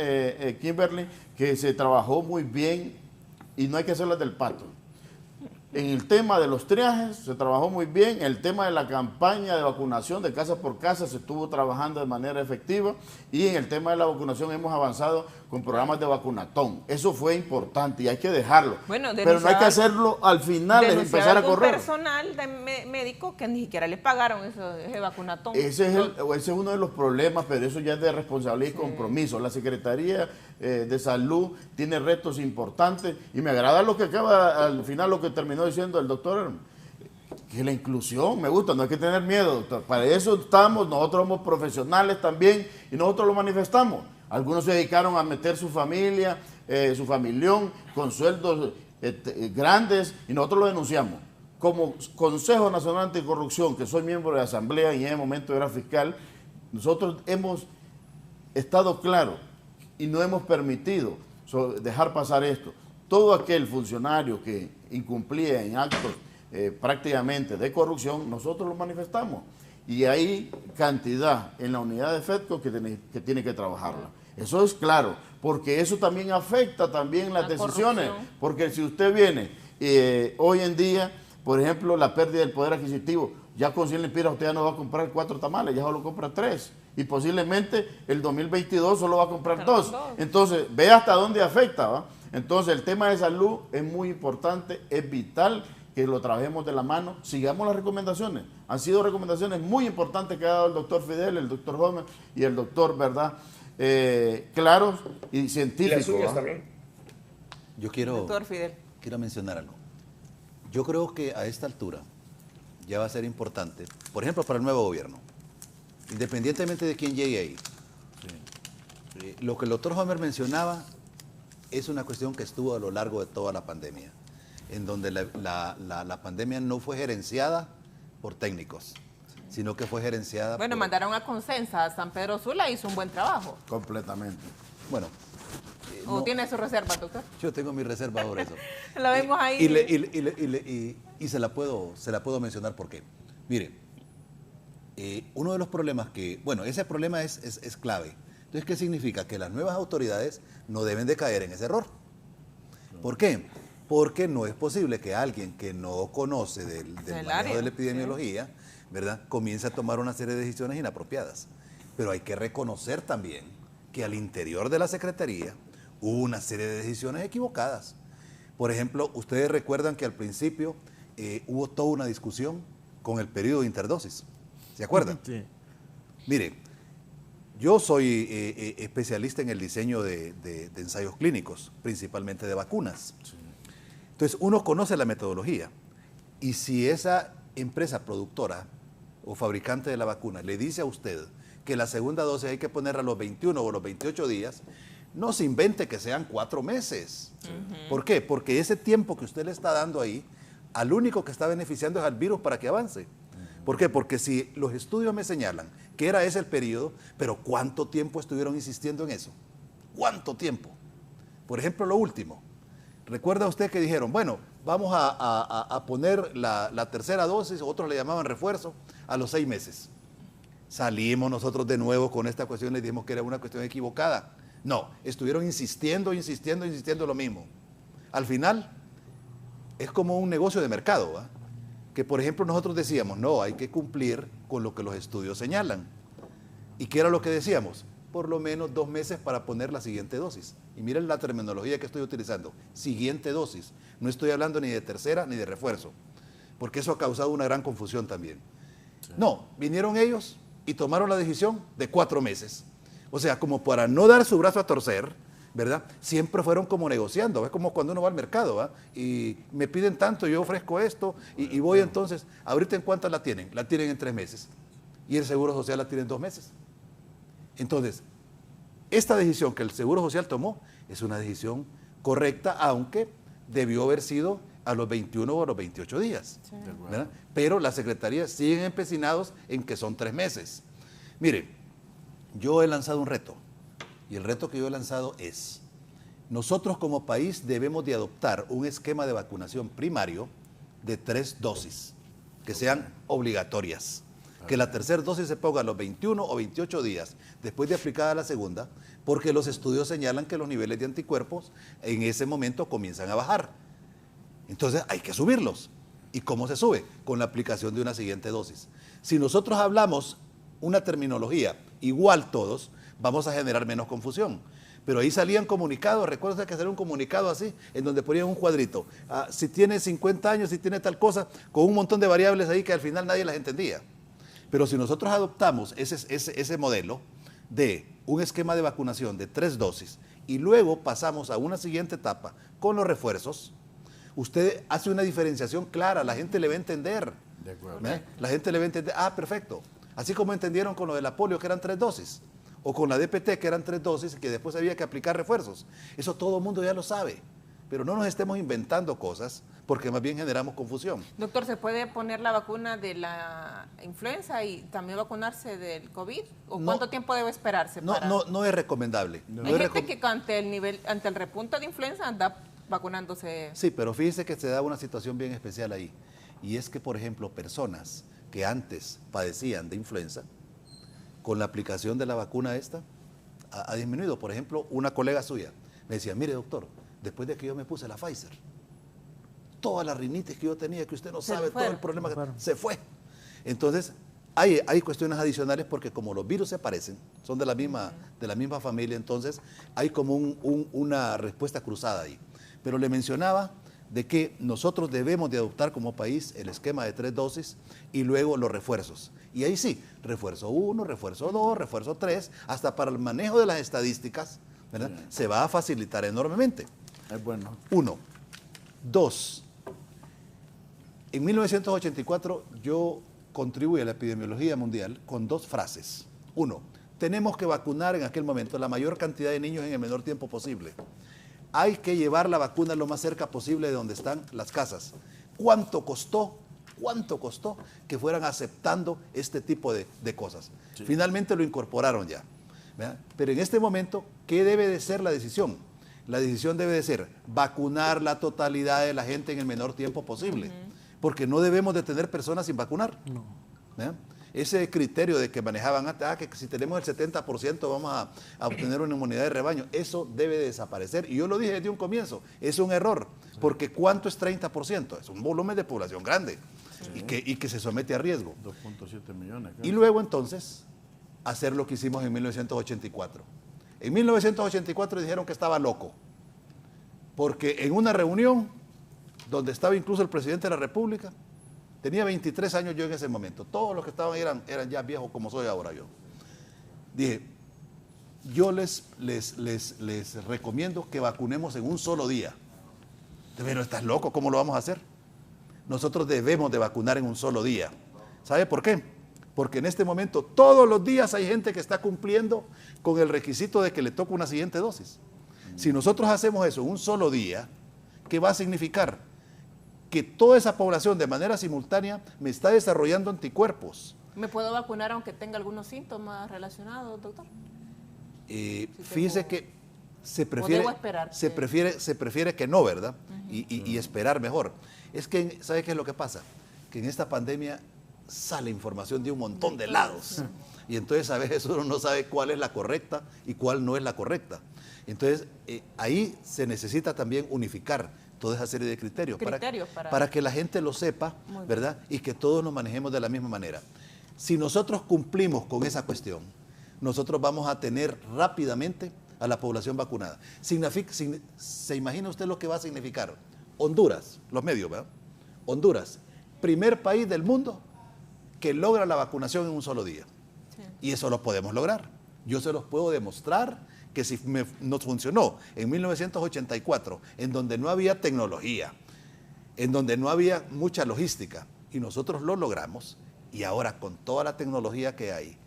Kimberly, que se trabajó muy bien y no hay que hacerlas del pato. En el tema de los triajes se trabajó muy bien, el tema de la campaña de vacunación de casa por casa se estuvo trabajando de manera efectiva, y en el tema de la vacunación hemos avanzado con programas de vacunatón. Eso fue importante y hay que dejarlo. Bueno, pero no hay que hacerlo al final, es empezar a correr. Personal médico que ni siquiera le pagaron ese vacunatón. Ese es uno de los problemas, pero eso ya es de responsabilidad y compromiso. La Secretaría de Salud tiene retos importantes, y me agrada lo que acaba al final, lo que terminó diciendo el doctor, que la inclusión, me gusta, no hay que tener miedo, doctor. Para eso estamos, nosotros somos profesionales también y nosotros lo manifestamos. Algunos se dedicaron a meter su familia, su familión, con sueldos grandes, y nosotros lo denunciamos. Como Consejo Nacional Anticorrupción, que soy miembro de la Asamblea y en ese momento era fiscal, nosotros hemos estado claros y no hemos permitido dejar pasar esto. Todo aquel funcionario que incumplía en actos prácticamente de corrupción, nosotros lo manifestamos. Y hay cantidad en la unidad de FEDCO que tiene que trabajarla. Eso es claro, porque eso también afecta también las decisiones. Porque si usted viene hoy en día, por ejemplo, la pérdida del poder adquisitivo, ya con 100 lempiras usted ya no va a comprar 4 tamales, ya solo compra 3. Y posiblemente el 2022 solo va a comprar 2. Entonces, ve hasta dónde afecta, ¿va? Entonces, el tema de salud es muy importante, es vital que lo trabajemos de la mano, sigamos las recomendaciones. Han sido recomendaciones muy importantes que ha dado el doctor Fidel, el doctor Gómez y el doctor, ¿verdad? Claros y científicos. Y las suyas también. Yo quiero mencionar algo. Yo creo que a esta altura ya va a ser importante, por ejemplo, para el nuevo gobierno, independientemente de quién llegue ahí. Lo que el doctor Homer mencionaba es una cuestión que estuvo a lo largo de toda la pandemia, en donde la pandemia no fue gerenciada por técnicos, sino que fue gerenciada Bueno, mandaron a Consensa, San Pedro Sula hizo un buen trabajo. Completamente. Bueno. ¿O No, tiene su reserva, doctor? yo tengo mi reserva sobre eso. La vemos ahí. Y se la puedo mencionar porque, mire, uno de los problemas bueno, ese problema es clave. Entonces, ¿qué significa? Que las nuevas autoridades no deben de caer en ese error. ¿Por qué? Porque no es posible que alguien que no conoce del manejo de la epidemiología, sí, ¿verdad?, comience a tomar una serie de decisiones inapropiadas. Pero hay que reconocer también que al interior de la Secretaría hubo una serie de decisiones equivocadas. Por ejemplo, ustedes recuerdan que al principio hubo toda una discusión con el periodo de interdosis. ¿Se acuerdan? Sí. Mire, yo soy especialista en el diseño de ensayos clínicos, principalmente de vacunas. Sí. Entonces, uno conoce la metodología y si esa empresa productora o fabricante de la vacuna le dice a usted que la segunda dosis hay que ponerla a los 21 o los 28 días, no se invente que sean 4 meses. ¿Por qué? Porque ese tiempo que usted le está dando ahí, al único que está beneficiando es al virus para que avance. ¿Por qué? Porque si los estudios me señalan que era ese el periodo, pero ¿cuánto tiempo estuvieron insistiendo en eso? ¿Cuánto tiempo? Por ejemplo, lo último. ¿Recuerda usted que dijeron, bueno, vamos a poner la tercera dosis, otros le llamaban refuerzo, a los 6 meses? Salimos nosotros de nuevo con esta cuestión, les dijimos que era una cuestión equivocada. No, estuvieron insistiendo lo mismo. Al final, es como un negocio de mercado, ¿va? Que por ejemplo nosotros decíamos, no, hay que cumplir con lo que los estudios señalan. ¿Y qué era lo que decíamos? Por lo menos 2 meses para poner la siguiente dosis. Y miren la terminología que estoy utilizando, siguiente dosis. No estoy hablando ni de tercera ni de refuerzo, porque eso ha causado una gran confusión también. Sí. No, vinieron ellos y tomaron la decisión de 4 meses. O sea, como para no dar su brazo a torcer, ¿verdad? Siempre fueron como negociando, es como cuando uno va al mercado, ¿va? Y me piden tanto, yo ofrezco esto, y voy entonces, ahorita ¿en cuántas la tienen? La tienen en 3 meses. Y el Seguro Social la tiene en 2 meses. Entonces, esta decisión que el Seguro Social tomó es una decisión correcta, aunque debió haber sido a los 21 o a los 28 días. Sí. ¿Verdad? Pero las secretarías siguen empecinados en que son 3 meses. Mire, yo he lanzado un reto. Y el reto que yo he lanzado es, nosotros como país debemos de adoptar un esquema de vacunación primario de 3 dosis, que sean obligatorias. Que la tercera dosis se ponga a los 21 o 28 días después de aplicada la segunda, porque los estudios señalan que los niveles de anticuerpos en ese momento comienzan a bajar. Entonces hay que subirlos. ¿Y cómo se sube? Con la aplicación de una siguiente dosis. Si nosotros hablamos una terminología igual todos, vamos a generar menos confusión. Pero ahí salían comunicados, recuerda que salió un comunicado así, en donde ponían un cuadrito. Si tiene 50 años, si tiene tal cosa, con un montón de variables ahí que al final nadie las entendía. Pero si nosotros adoptamos ese modelo de un esquema de vacunación de 3 dosis y luego pasamos a una siguiente etapa con los refuerzos, usted hace una diferenciación clara, la gente le va a entender. De acuerdo. La gente le va a entender, perfecto. Así como entendieron con lo de la polio que eran 3 dosis. O con la DPT, que eran 3 dosis, y que después había que aplicar refuerzos. Eso todo el mundo ya lo sabe. Pero no nos estemos inventando cosas, porque más bien generamos confusión. Doctor, ¿se puede poner la vacuna de la influenza y también vacunarse del COVID? ¿O no, cuánto tiempo debe esperarse? No es recomendable. No. Hay gente que ante el repunte de influenza anda vacunándose. Sí, pero fíjese que se da una situación bien especial ahí. Y es que, por ejemplo, personas que antes padecían de influenza, con la aplicación de la vacuna esta, ha disminuido. Por ejemplo, una colega suya me decía, mire doctor, después de que yo me puse la Pfizer, toda la rinitis que yo tenía, que usted no sabe, todo el problema, se fue. Entonces, hay cuestiones adicionales porque como los virus se parecen, son de la misma familia, entonces hay como una respuesta cruzada ahí. Pero le mencionaba de que nosotros debemos de adoptar como país el esquema de 3 dosis y luego los refuerzos. Y ahí sí, refuerzo 1, refuerzo 2, refuerzo 3, hasta para el manejo de las estadísticas, ¿verdad? Sí. Se va a facilitar enormemente. Es bueno. 1. 2. En 1984 yo contribuí a la epidemiología mundial con 2 frases. 1. Tenemos que vacunar en aquel momento la mayor cantidad de niños en el menor tiempo posible. Hay que llevar la vacuna lo más cerca posible de donde están las casas. ¿Cuánto costó? cuánto costó que fueran aceptando este tipo de cosas. Sí. Finalmente lo incorporaron ya, ¿verdad? Pero en este momento, ¿qué debe de ser la decisión? La decisión debe de ser vacunar la totalidad de la gente en el menor tiempo posible, porque no debemos de tener personas sin vacunar. No. ¿Verdad? Ese criterio de que manejaban antes, que si tenemos el 70% vamos a obtener una inmunidad de rebaño, eso debe de desaparecer. Y yo lo dije desde un comienzo, es un error, porque ¿cuánto es 30%? Es un volumen de población grande y que se somete a riesgo. 2.7 millones. Y luego entonces hacer lo que hicimos en 1984. En 1984 dijeron que estaba loco, porque en una reunión donde estaba incluso el presidente de la República, tenía 23 años yo en ese momento, todos los que estaban eran ya viejos como soy ahora yo. Dije, yo les recomiendo que vacunemos en un solo día. Pero estás loco, ¿cómo lo vamos a hacer? Nosotros debemos de vacunar en un solo día. ¿Sabe por qué? Porque en este momento todos los días hay gente que está cumpliendo con el requisito de que le toque una siguiente dosis. Si nosotros hacemos eso en un solo día, ¿qué va a significar? Que toda esa población de manera simultánea me está desarrollando anticuerpos. ¿Me puedo vacunar aunque tenga algunos síntomas relacionados, doctor? Fíjese que se prefiere que no, ¿verdad? Y esperar mejor. Es que, ¿sabe qué es lo que pasa? Que en esta pandemia sale información de un montón de lados. Y entonces a veces uno no sabe cuál es la correcta y cuál no es la correcta. Entonces, ahí se necesita también unificar toda esa serie de criterios para que la gente lo sepa, ¿verdad? Y que todos nos manejemos de la misma manera. Si nosotros cumplimos con esa cuestión, nosotros vamos a tener rápidamente a la población vacunada. ¿Se imagina usted lo que va a significar? Honduras, los medios, ¿verdad? Honduras, primer país del mundo que logra la vacunación en un solo día. Sí. Y eso lo podemos lograr. Yo se los puedo demostrar que si nos funcionó en 1984, en donde no había tecnología, en donde no había mucha logística, y nosotros lo logramos, y ahora con toda la tecnología que hay,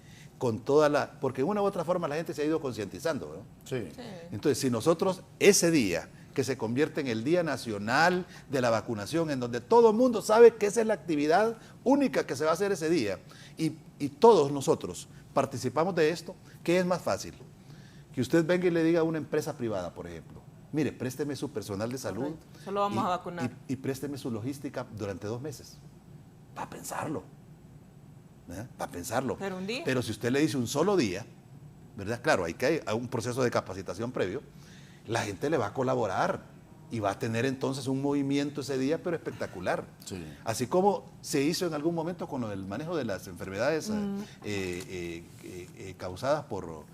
porque de una u otra forma la gente se ha ido concientizando, ¿no? Sí. Entonces, si nosotros ese día, que se convierte en el Día Nacional de la Vacunación, en donde todo el mundo sabe que esa es la actividad única que se va a hacer ese día, y todos nosotros participamos de esto, ¿qué es más fácil? Que usted venga y le diga a una empresa privada, por ejemplo, mire, présteme su personal de salud. Solo vamos a vacunar. Y présteme su logística durante 2 meses. Para pensarlo. Para pensarlo. Pero un día. Pero si usted le dice un solo día, ¿verdad? Claro, hay un proceso de capacitación previo, la gente le va a colaborar y va a tener entonces un movimiento ese día, pero espectacular. Sí. Así como se hizo en algún momento con el manejo de las enfermedades causadas por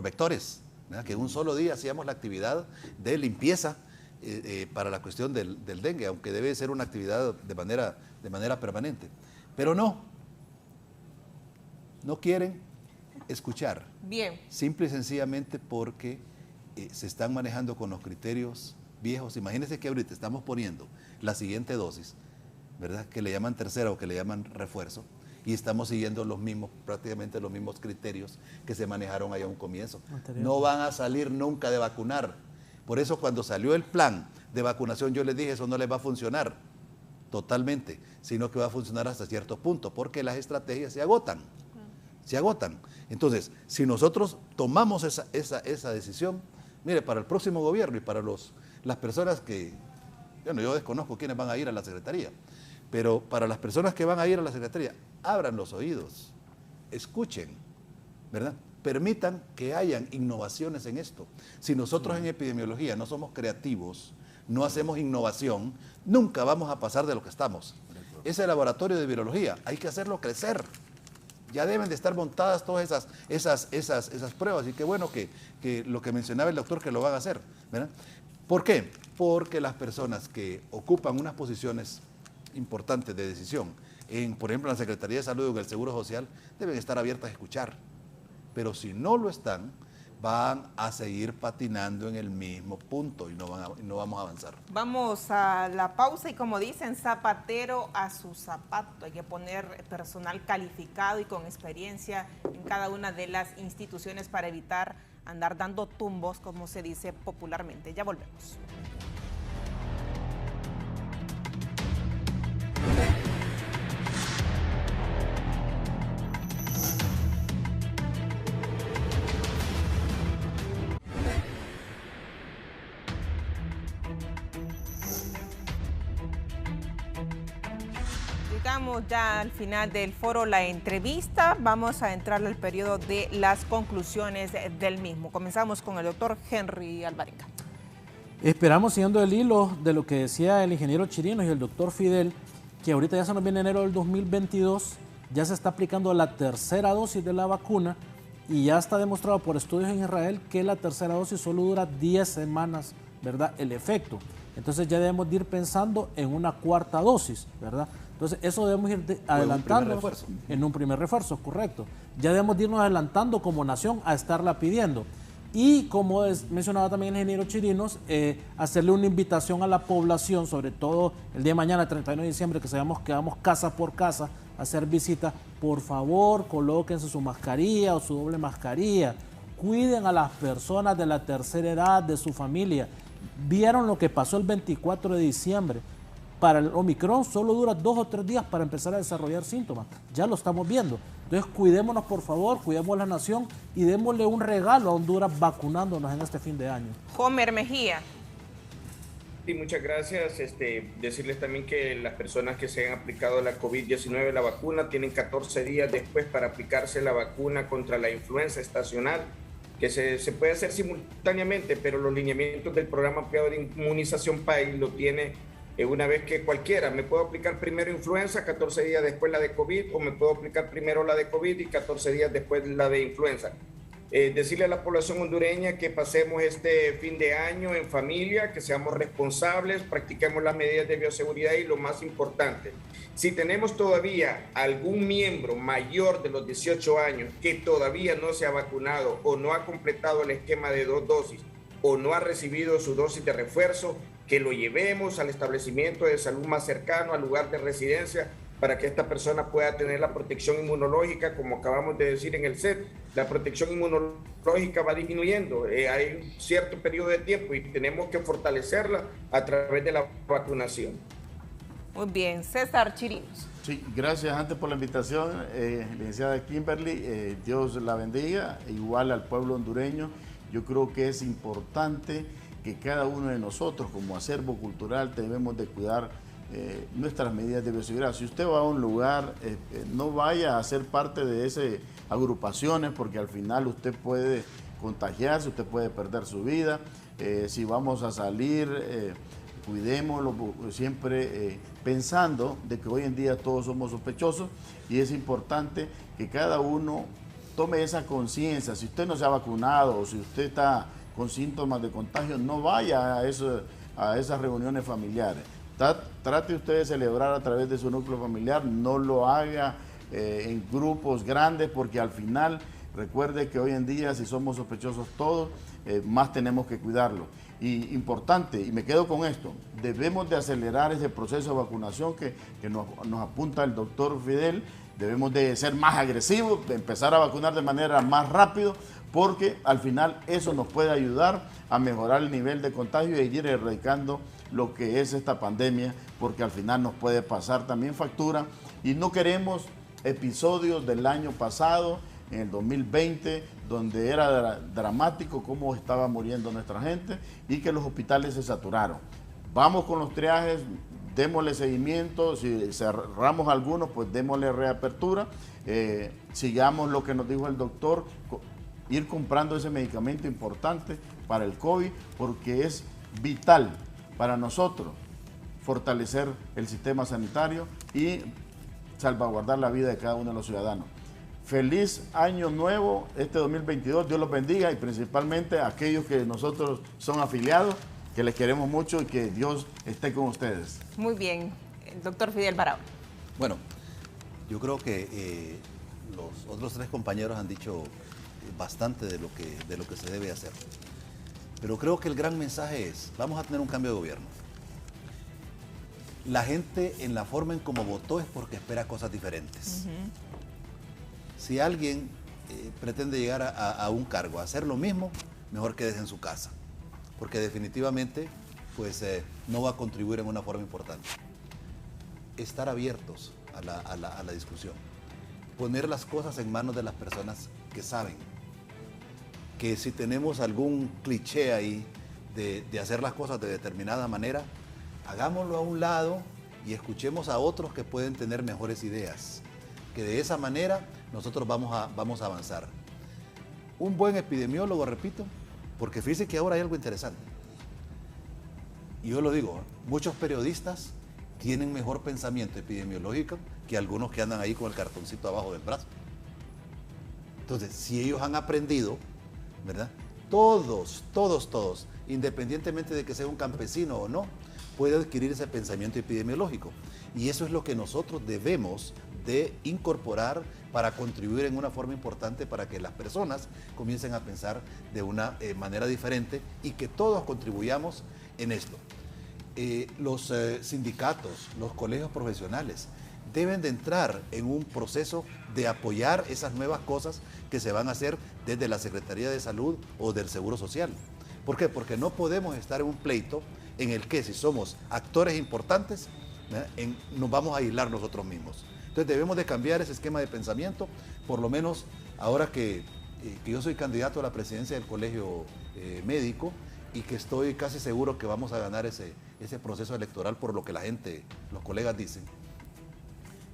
vectores, ¿verdad? Que en un solo día hacíamos la actividad de limpieza para la cuestión del dengue, aunque debe ser una actividad de manera permanente. Pero no quieren escuchar. Bien. Simple y sencillamente porque se están manejando con los criterios viejos. Imagínense que ahorita estamos poniendo la siguiente dosis, ¿verdad? Que le llaman tercera o que le llaman refuerzo. Y estamos siguiendo prácticamente los mismos criterios que se manejaron allá a un comienzo. No van a salir nunca de vacunar. Por eso cuando salió el plan de vacunación yo les dije, eso no les va a funcionar totalmente, sino que va a funcionar hasta cierto punto, porque las estrategias se agotan. Entonces, si nosotros tomamos esa decisión, mire, para el próximo gobierno y para las personas que, bueno, yo desconozco quiénes van a ir a la Secretaría, pero para las personas que van a ir a la Secretaría, abran los oídos, escuchen, ¿verdad? Permitan que hayan innovaciones en esto. Si nosotros en epidemiología no somos creativos, no hacemos innovación, nunca vamos a pasar de lo que estamos. Ese laboratorio de virología hay que hacerlo crecer. Ya deben de estar montadas todas esas pruebas, y qué bueno que lo que mencionaba el doctor que lo van a hacer, ¿verdad? ¿Por qué? Porque las personas que ocupan unas posiciones importantes de decisión, por ejemplo, en la Secretaría de Salud o en el Seguro Social, deben estar abiertas a escuchar. Pero si no lo están, van a seguir patinando en el mismo punto y no vamos a avanzar. Vamos a la pausa y, como dicen, zapatero a su zapato. Hay que poner personal calificado y con experiencia en cada una de las instituciones para evitar andar dando tumbos, como se dice popularmente. Ya volvemos. Llegamos ya al final del foro La Entrevista. Vamos a entrar al periodo de las conclusiones del mismo. Comenzamos con el doctor Henry Alvarenga. Esperamos, siguiendo el hilo de lo que decía el ingeniero Chirinos y el doctor Fidel, que ahorita ya se nos viene enero del 2022, ya se está aplicando la tercera dosis de la vacuna y ya está demostrado por estudios en Israel que la tercera dosis solo dura 10 semanas, ¿verdad?, el efecto. Entonces ya debemos de ir pensando en una cuarta dosis, ¿verdad? Entonces eso debemos ir adelantando en un primer refuerzo, correcto. Ya debemos de irnos adelantando como nación a estarla pidiendo. Y como mencionaba también el ingeniero Chirinos, hacerle una invitación a la población, sobre todo el día de mañana, el 31 de diciembre, que sabemos que vamos casa por casa a hacer visitas. Por favor, colóquense su mascarilla o su doble mascarilla. Cuiden a las personas de la tercera edad, de su familia. Vieron lo que pasó el 24 de diciembre. Para el Omicron solo dura 2 o 3 días para empezar a desarrollar síntomas. Ya lo estamos viendo. Entonces cuidémonos, por favor, cuidemos la nación y démosle un regalo a Honduras vacunándonos en este fin de año. Homer Mejía. Sí, muchas gracias. Decirles también que las personas que se han aplicado la COVID-19, la vacuna, tienen 14 días después para aplicarse la vacuna contra la influenza estacional, que se puede hacer simultáneamente, pero los lineamientos del programa ampliado de inmunización país lo tiene una vez que cualquiera. Me puedo aplicar primero influenza, 14 días después la de COVID, o me puedo aplicar primero la de COVID y 14 días después la de influenza. Decirle a la población hondureña que pasemos este fin de año en familia, que seamos responsables, practiquemos las medidas de bioseguridad y lo más importante, si tenemos todavía algún miembro mayor de los 18 años que todavía no se ha vacunado o no ha completado el esquema de 2 dosis o no ha recibido su dosis de refuerzo, que lo llevemos al establecimiento de salud más cercano, al lugar de residencia, para que esta persona pueda tener la protección inmunológica, como acabamos de decir en el set. La protección inmunológica va disminuyendo, hay un cierto periodo de tiempo y tenemos que fortalecerla a través de la vacunación. Muy bien, César Chirinos. Sí, gracias antes por la invitación, licenciada Kimberly, Dios la bendiga, igual al pueblo hondureño. Yo creo que es importante que cada uno de nosotros como acervo cultural debemos de cuidar nuestras medidas de bioseguridad. Si usted va a un lugar, no vaya a ser parte de esas agrupaciones porque al final usted puede contagiarse, usted puede perder su vida. Si vamos a salir, cuidémoslo siempre pensando de que hoy en día todos somos sospechosos y es importante que cada uno tome esa conciencia. Si usted no se ha vacunado o si usted está con síntomas de contagio, no vaya a esas reuniones familiares. Trate usted de celebrar a través de su núcleo familiar, no lo haga en grupos grandes porque al final, recuerde que hoy en día si somos sospechosos todos, más tenemos que cuidarlo. Y importante, y me quedo con esto, debemos de acelerar ese proceso de vacunación que nos apunta el doctor Fidel. Debemos de ser más agresivos, de empezar a vacunar de manera más rápido, porque al final eso nos puede ayudar a mejorar el nivel de contagio e ir erradicando lo que es esta pandemia, porque al final nos puede pasar también factura y no queremos episodios del año pasado, en el 2020, donde era dramático cómo estaba muriendo nuestra gente y que los hospitales se saturaron. Vamos con los triajes, démosle seguimiento, si cerramos algunos, pues démosle reapertura, sigamos lo que nos dijo el doctor, ir comprando ese medicamento importante para el COVID, porque es vital para nosotros fortalecer el sistema sanitario y salvaguardar la vida de cada uno de los ciudadanos. Feliz año nuevo, este 2022, Dios los bendiga y principalmente a aquellos que nosotros son afiliados, que les queremos mucho y que Dios esté con ustedes. Muy bien, doctor Fidel Barao. Bueno, yo creo que los otros 3 compañeros han dicho bastante de lo que se debe hacer. Pero creo que el gran mensaje es, vamos a tener un cambio de gobierno. La gente en la forma en cómo votó es porque espera cosas diferentes. Si alguien pretende llegar a un cargo, a hacer lo mismo, mejor quédese en su casa. Porque definitivamente pues, no va a contribuir en una forma importante. Estar abiertos a la discusión. Poner las cosas en manos de las personas que saben. Que si tenemos algún cliché ahí de hacer las cosas de determinada manera, hagámoslo a un lado y escuchemos a otros que pueden tener mejores ideas, que de esa manera nosotros vamos a avanzar. Un buen epidemiólogo, repito, porque fíjense que ahora hay algo interesante. Y yo lo digo, muchos periodistas tienen mejor pensamiento epidemiológico que algunos que andan ahí con el cartoncito abajo del brazo. Entonces, si ellos han aprendido, ¿verdad? Todos, independientemente de que sea un campesino o no, puede adquirir ese pensamiento epidemiológico. Y eso es lo que nosotros debemos de incorporar para contribuir en una forma importante para que las personas comiencen a pensar de una manera diferente y que todos contribuyamos en esto. Los sindicatos, los colegios profesionales deben de entrar en un proceso de apoyar esas nuevas cosas que se van a hacer desde la Secretaría de Salud o del Seguro Social. ¿Por qué? Porque no podemos estar en un pleito en el que si somos actores importantes, nos vamos a aislar nosotros mismos. Entonces debemos de cambiar ese esquema de pensamiento, por lo menos ahora que yo soy candidato a la presidencia del colegio médico y que estoy casi seguro que vamos a ganar ese proceso electoral por lo que la gente, los colegas dicen.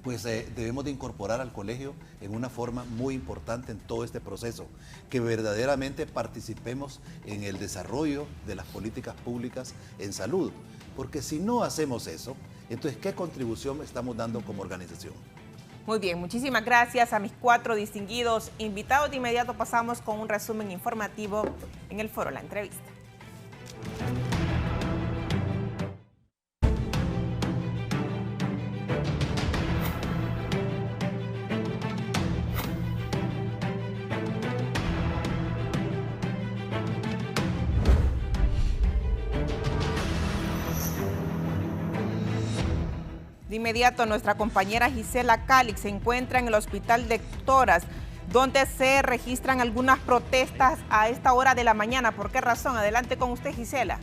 Pues debemos de incorporar al colegio en una forma muy importante en todo este proceso, que verdaderamente participemos en el desarrollo de las políticas públicas en salud, porque si no hacemos eso, entonces ¿qué contribución estamos dando como organización? Muy bien, muchísimas gracias a mis 4 distinguidos invitados. De inmediato pasamos con un resumen informativo en el Foro La Entrevista. De inmediato, nuestra compañera Gisela Calix se encuentra en el Hospital de Toras, donde se registran algunas protestas a esta hora de la mañana. ¿Por qué razón? Adelante con usted, Gisela.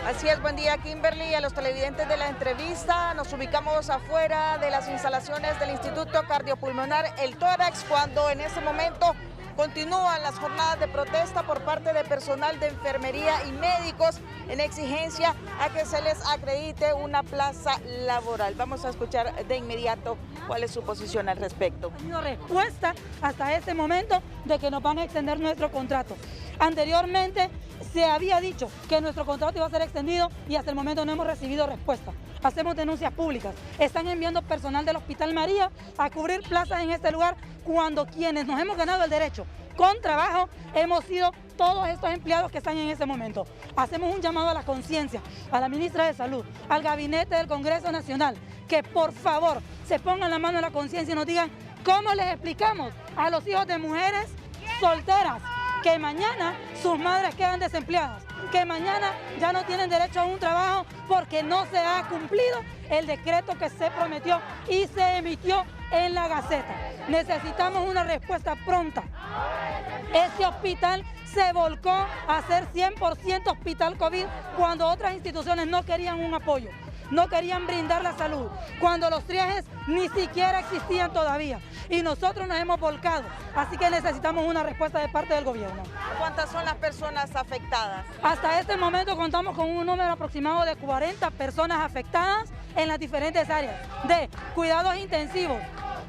Así es, buen día, Kimberly, a los televidentes de la entrevista. Nos ubicamos afuera de las instalaciones del Instituto Cardiopulmonar El Tórax, cuando en este momento continúan las jornadas de protesta por parte de personal de enfermería y médicos en exigencia a que se les acredite una plaza laboral. Vamos a escuchar de inmediato cuál es su posición al respecto. Ha tenido respuesta hasta este momento de que nos van a extender nuestro contrato. Anteriormente se había dicho que nuestro contrato iba a ser extendido y hasta el momento no hemos recibido respuesta. Hacemos denuncias públicas. Están enviando personal del Hospital María a cubrir plazas en este lugar cuando quienes nos hemos ganado el derecho con trabajo hemos sido todos estos empleados que están en ese momento. Hacemos un llamado a la conciencia, a la ministra de Salud, al gabinete del Congreso Nacional, que por favor se pongan la mano en la conciencia y nos digan cómo les explicamos a los hijos de mujeres solteras que mañana sus madres quedan desempleadas, que mañana ya no tienen derecho a un trabajo porque no se ha cumplido el decreto que se prometió y se emitió en la Gaceta. Necesitamos una respuesta pronta. Este hospital se volcó a ser 100% hospital COVID cuando otras instituciones no querían un apoyo, no querían brindar la salud, cuando los triajes ni siquiera existían todavía. Y nosotros nos hemos volcado, así que necesitamos una respuesta de parte del gobierno. ¿Cuántas son las personas afectadas? Hasta este momento contamos con un número aproximado de 40 personas afectadas en las diferentes áreas de cuidados intensivos,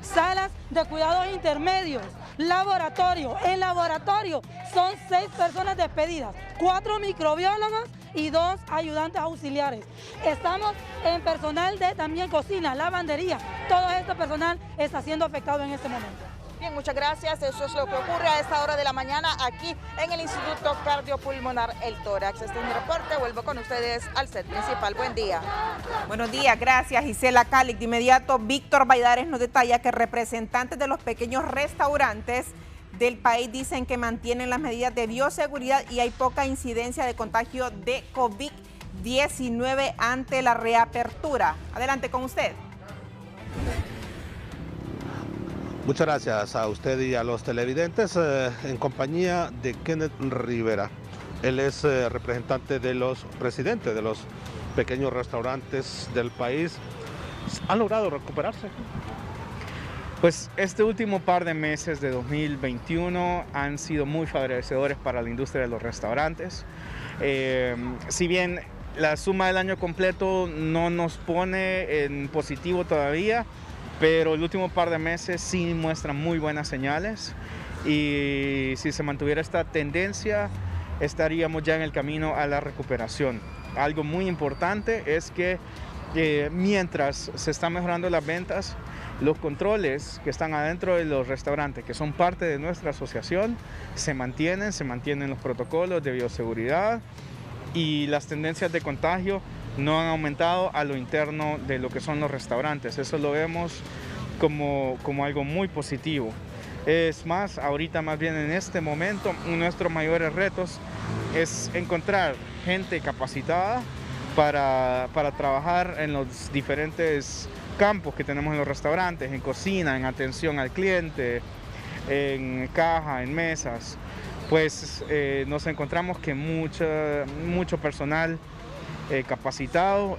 salas de cuidados intermedios, laboratorio. En laboratorio son 6 personas despedidas, 4 microbiólogos y 2 ayudantes auxiliares. Estamos en personal de también cocina, lavandería. Todo este personal está siendo afectado en este momento. Bien, muchas gracias. Eso es lo que ocurre a esta hora de la mañana aquí en el Instituto Cardiopulmonar El Tórax. Este es mi reporte. Vuelvo con ustedes al set principal. Buen día. Buenos días, gracias Gisela Calix. De inmediato, Víctor Valladares nos detalla que representantes de los pequeños restaurantes del país dicen que mantienen las medidas de bioseguridad y hay poca incidencia de contagio de COVID-19 ante la reapertura. Adelante con usted. Muchas gracias a usted y a los televidentes en compañía de Kenneth Rivera. Él es representante de los presidentes de los pequeños restaurantes del país. ¿Han logrado recuperarse? Pues este último par de meses de 2021 han sido muy favorecedores para la industria de los restaurantes. Si bien La suma del año completo no nos pone en positivo todavía, pero el último par de meses sí muestran muy buenas señales y si se mantuviera esta tendencia estaríamos ya en el camino a la recuperación. Algo muy importante es que mientras se están mejorando las ventas, los controles que están adentro de los restaurantes, que son parte de nuestra asociación, se mantienen los protocolos de bioseguridad y las tendencias de contagio no han aumentado a lo interno de lo que son los restaurantes. Eso lo vemos como algo muy positivo. Es más, ahorita más bien en este momento, nuestros mayores retos es encontrar gente capacitada para trabajar en los diferentes campos que tenemos en los restaurantes, en cocina, en atención al cliente, en caja, en mesas. Pues nos encontramos que mucho personal capacitado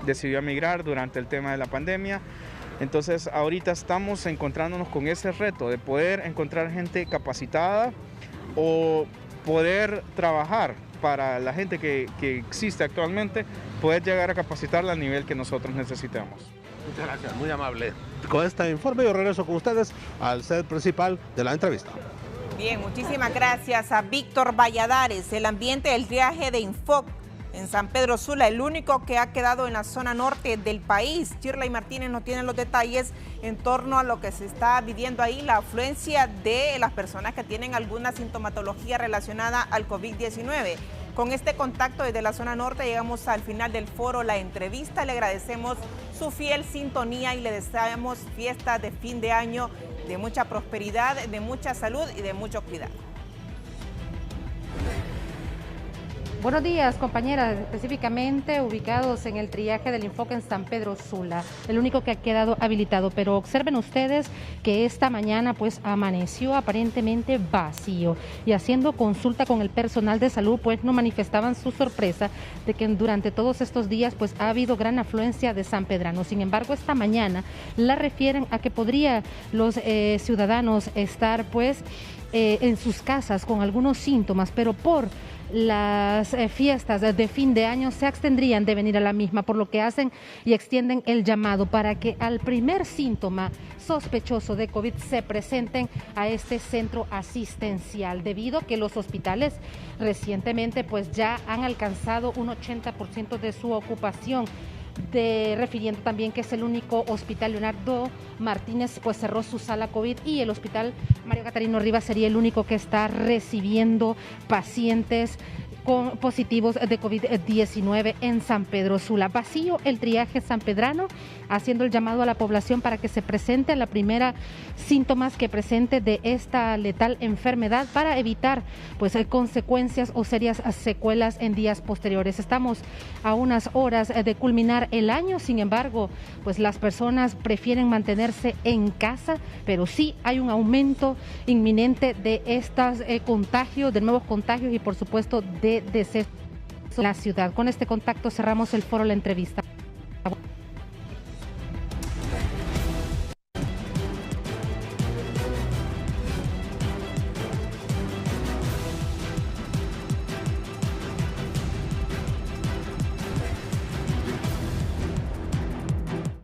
decidió emigrar durante el tema de la pandemia. Entonces ahorita estamos encontrándonos con ese reto de poder encontrar gente capacitada o poder trabajar para la gente que existe actualmente, poder llegar a capacitarla al nivel que nosotros necesitamos. Muchas gracias, muy amable. Con este informe yo regreso con ustedes al set principal de la entrevista. Bien, muchísimas gracias a Víctor Valladares. El ambiente del triaje de Infoc en San Pedro Sula, el único que ha quedado en la zona norte del país. Shirley Martínez nos tiene los detalles en torno a lo que se está viviendo ahí, la afluencia de las personas que tienen alguna sintomatología relacionada al COVID-19. Con este contacto desde la zona norte llegamos al final del foro La Entrevista. Le agradecemos su fiel sintonía y le deseamos fiestas de fin de año de mucha prosperidad, de mucha salud y de mucho cuidado. Buenos días, compañeras, específicamente ubicados en el triaje del Infoc en San Pedro Sula, el único que ha quedado habilitado, pero observen ustedes que esta mañana pues amaneció aparentemente vacío y haciendo consulta con el personal de salud pues no manifestaban su sorpresa de que durante todos estos días pues ha habido gran afluencia de sanpedranos. Sin embargo, esta mañana la refieren a que podría los ciudadanos estar pues en sus casas con algunos síntomas, pero por las fiestas de fin de año se abstendrían de venir a la misma, por lo que hacen y extienden el llamado para que al primer síntoma sospechoso de COVID se presenten a este centro asistencial, debido a que los hospitales recientemente pues ya han alcanzado un 80% de su ocupación. Refiriendo también que es el único hospital Leonardo Martínez pues cerró su sala COVID y el hospital Mario Catarino Rivas sería el único que está recibiendo pacientes con positivos de COVID-19 en San Pedro Sula. Vacío el triaje sanpedrano, haciendo el llamado a la población para que se presente a la primera síntomas que presente de esta letal enfermedad para evitar pues consecuencias o serias secuelas en días posteriores. Estamos a unas horas de culminar el año, sin embargo, pues las personas prefieren mantenerse en casa, pero sí hay un aumento inminente de estos contagios, de nuevos contagios y por supuesto de decesos en la ciudad. Con este contacto cerramos el foro La Entrevista.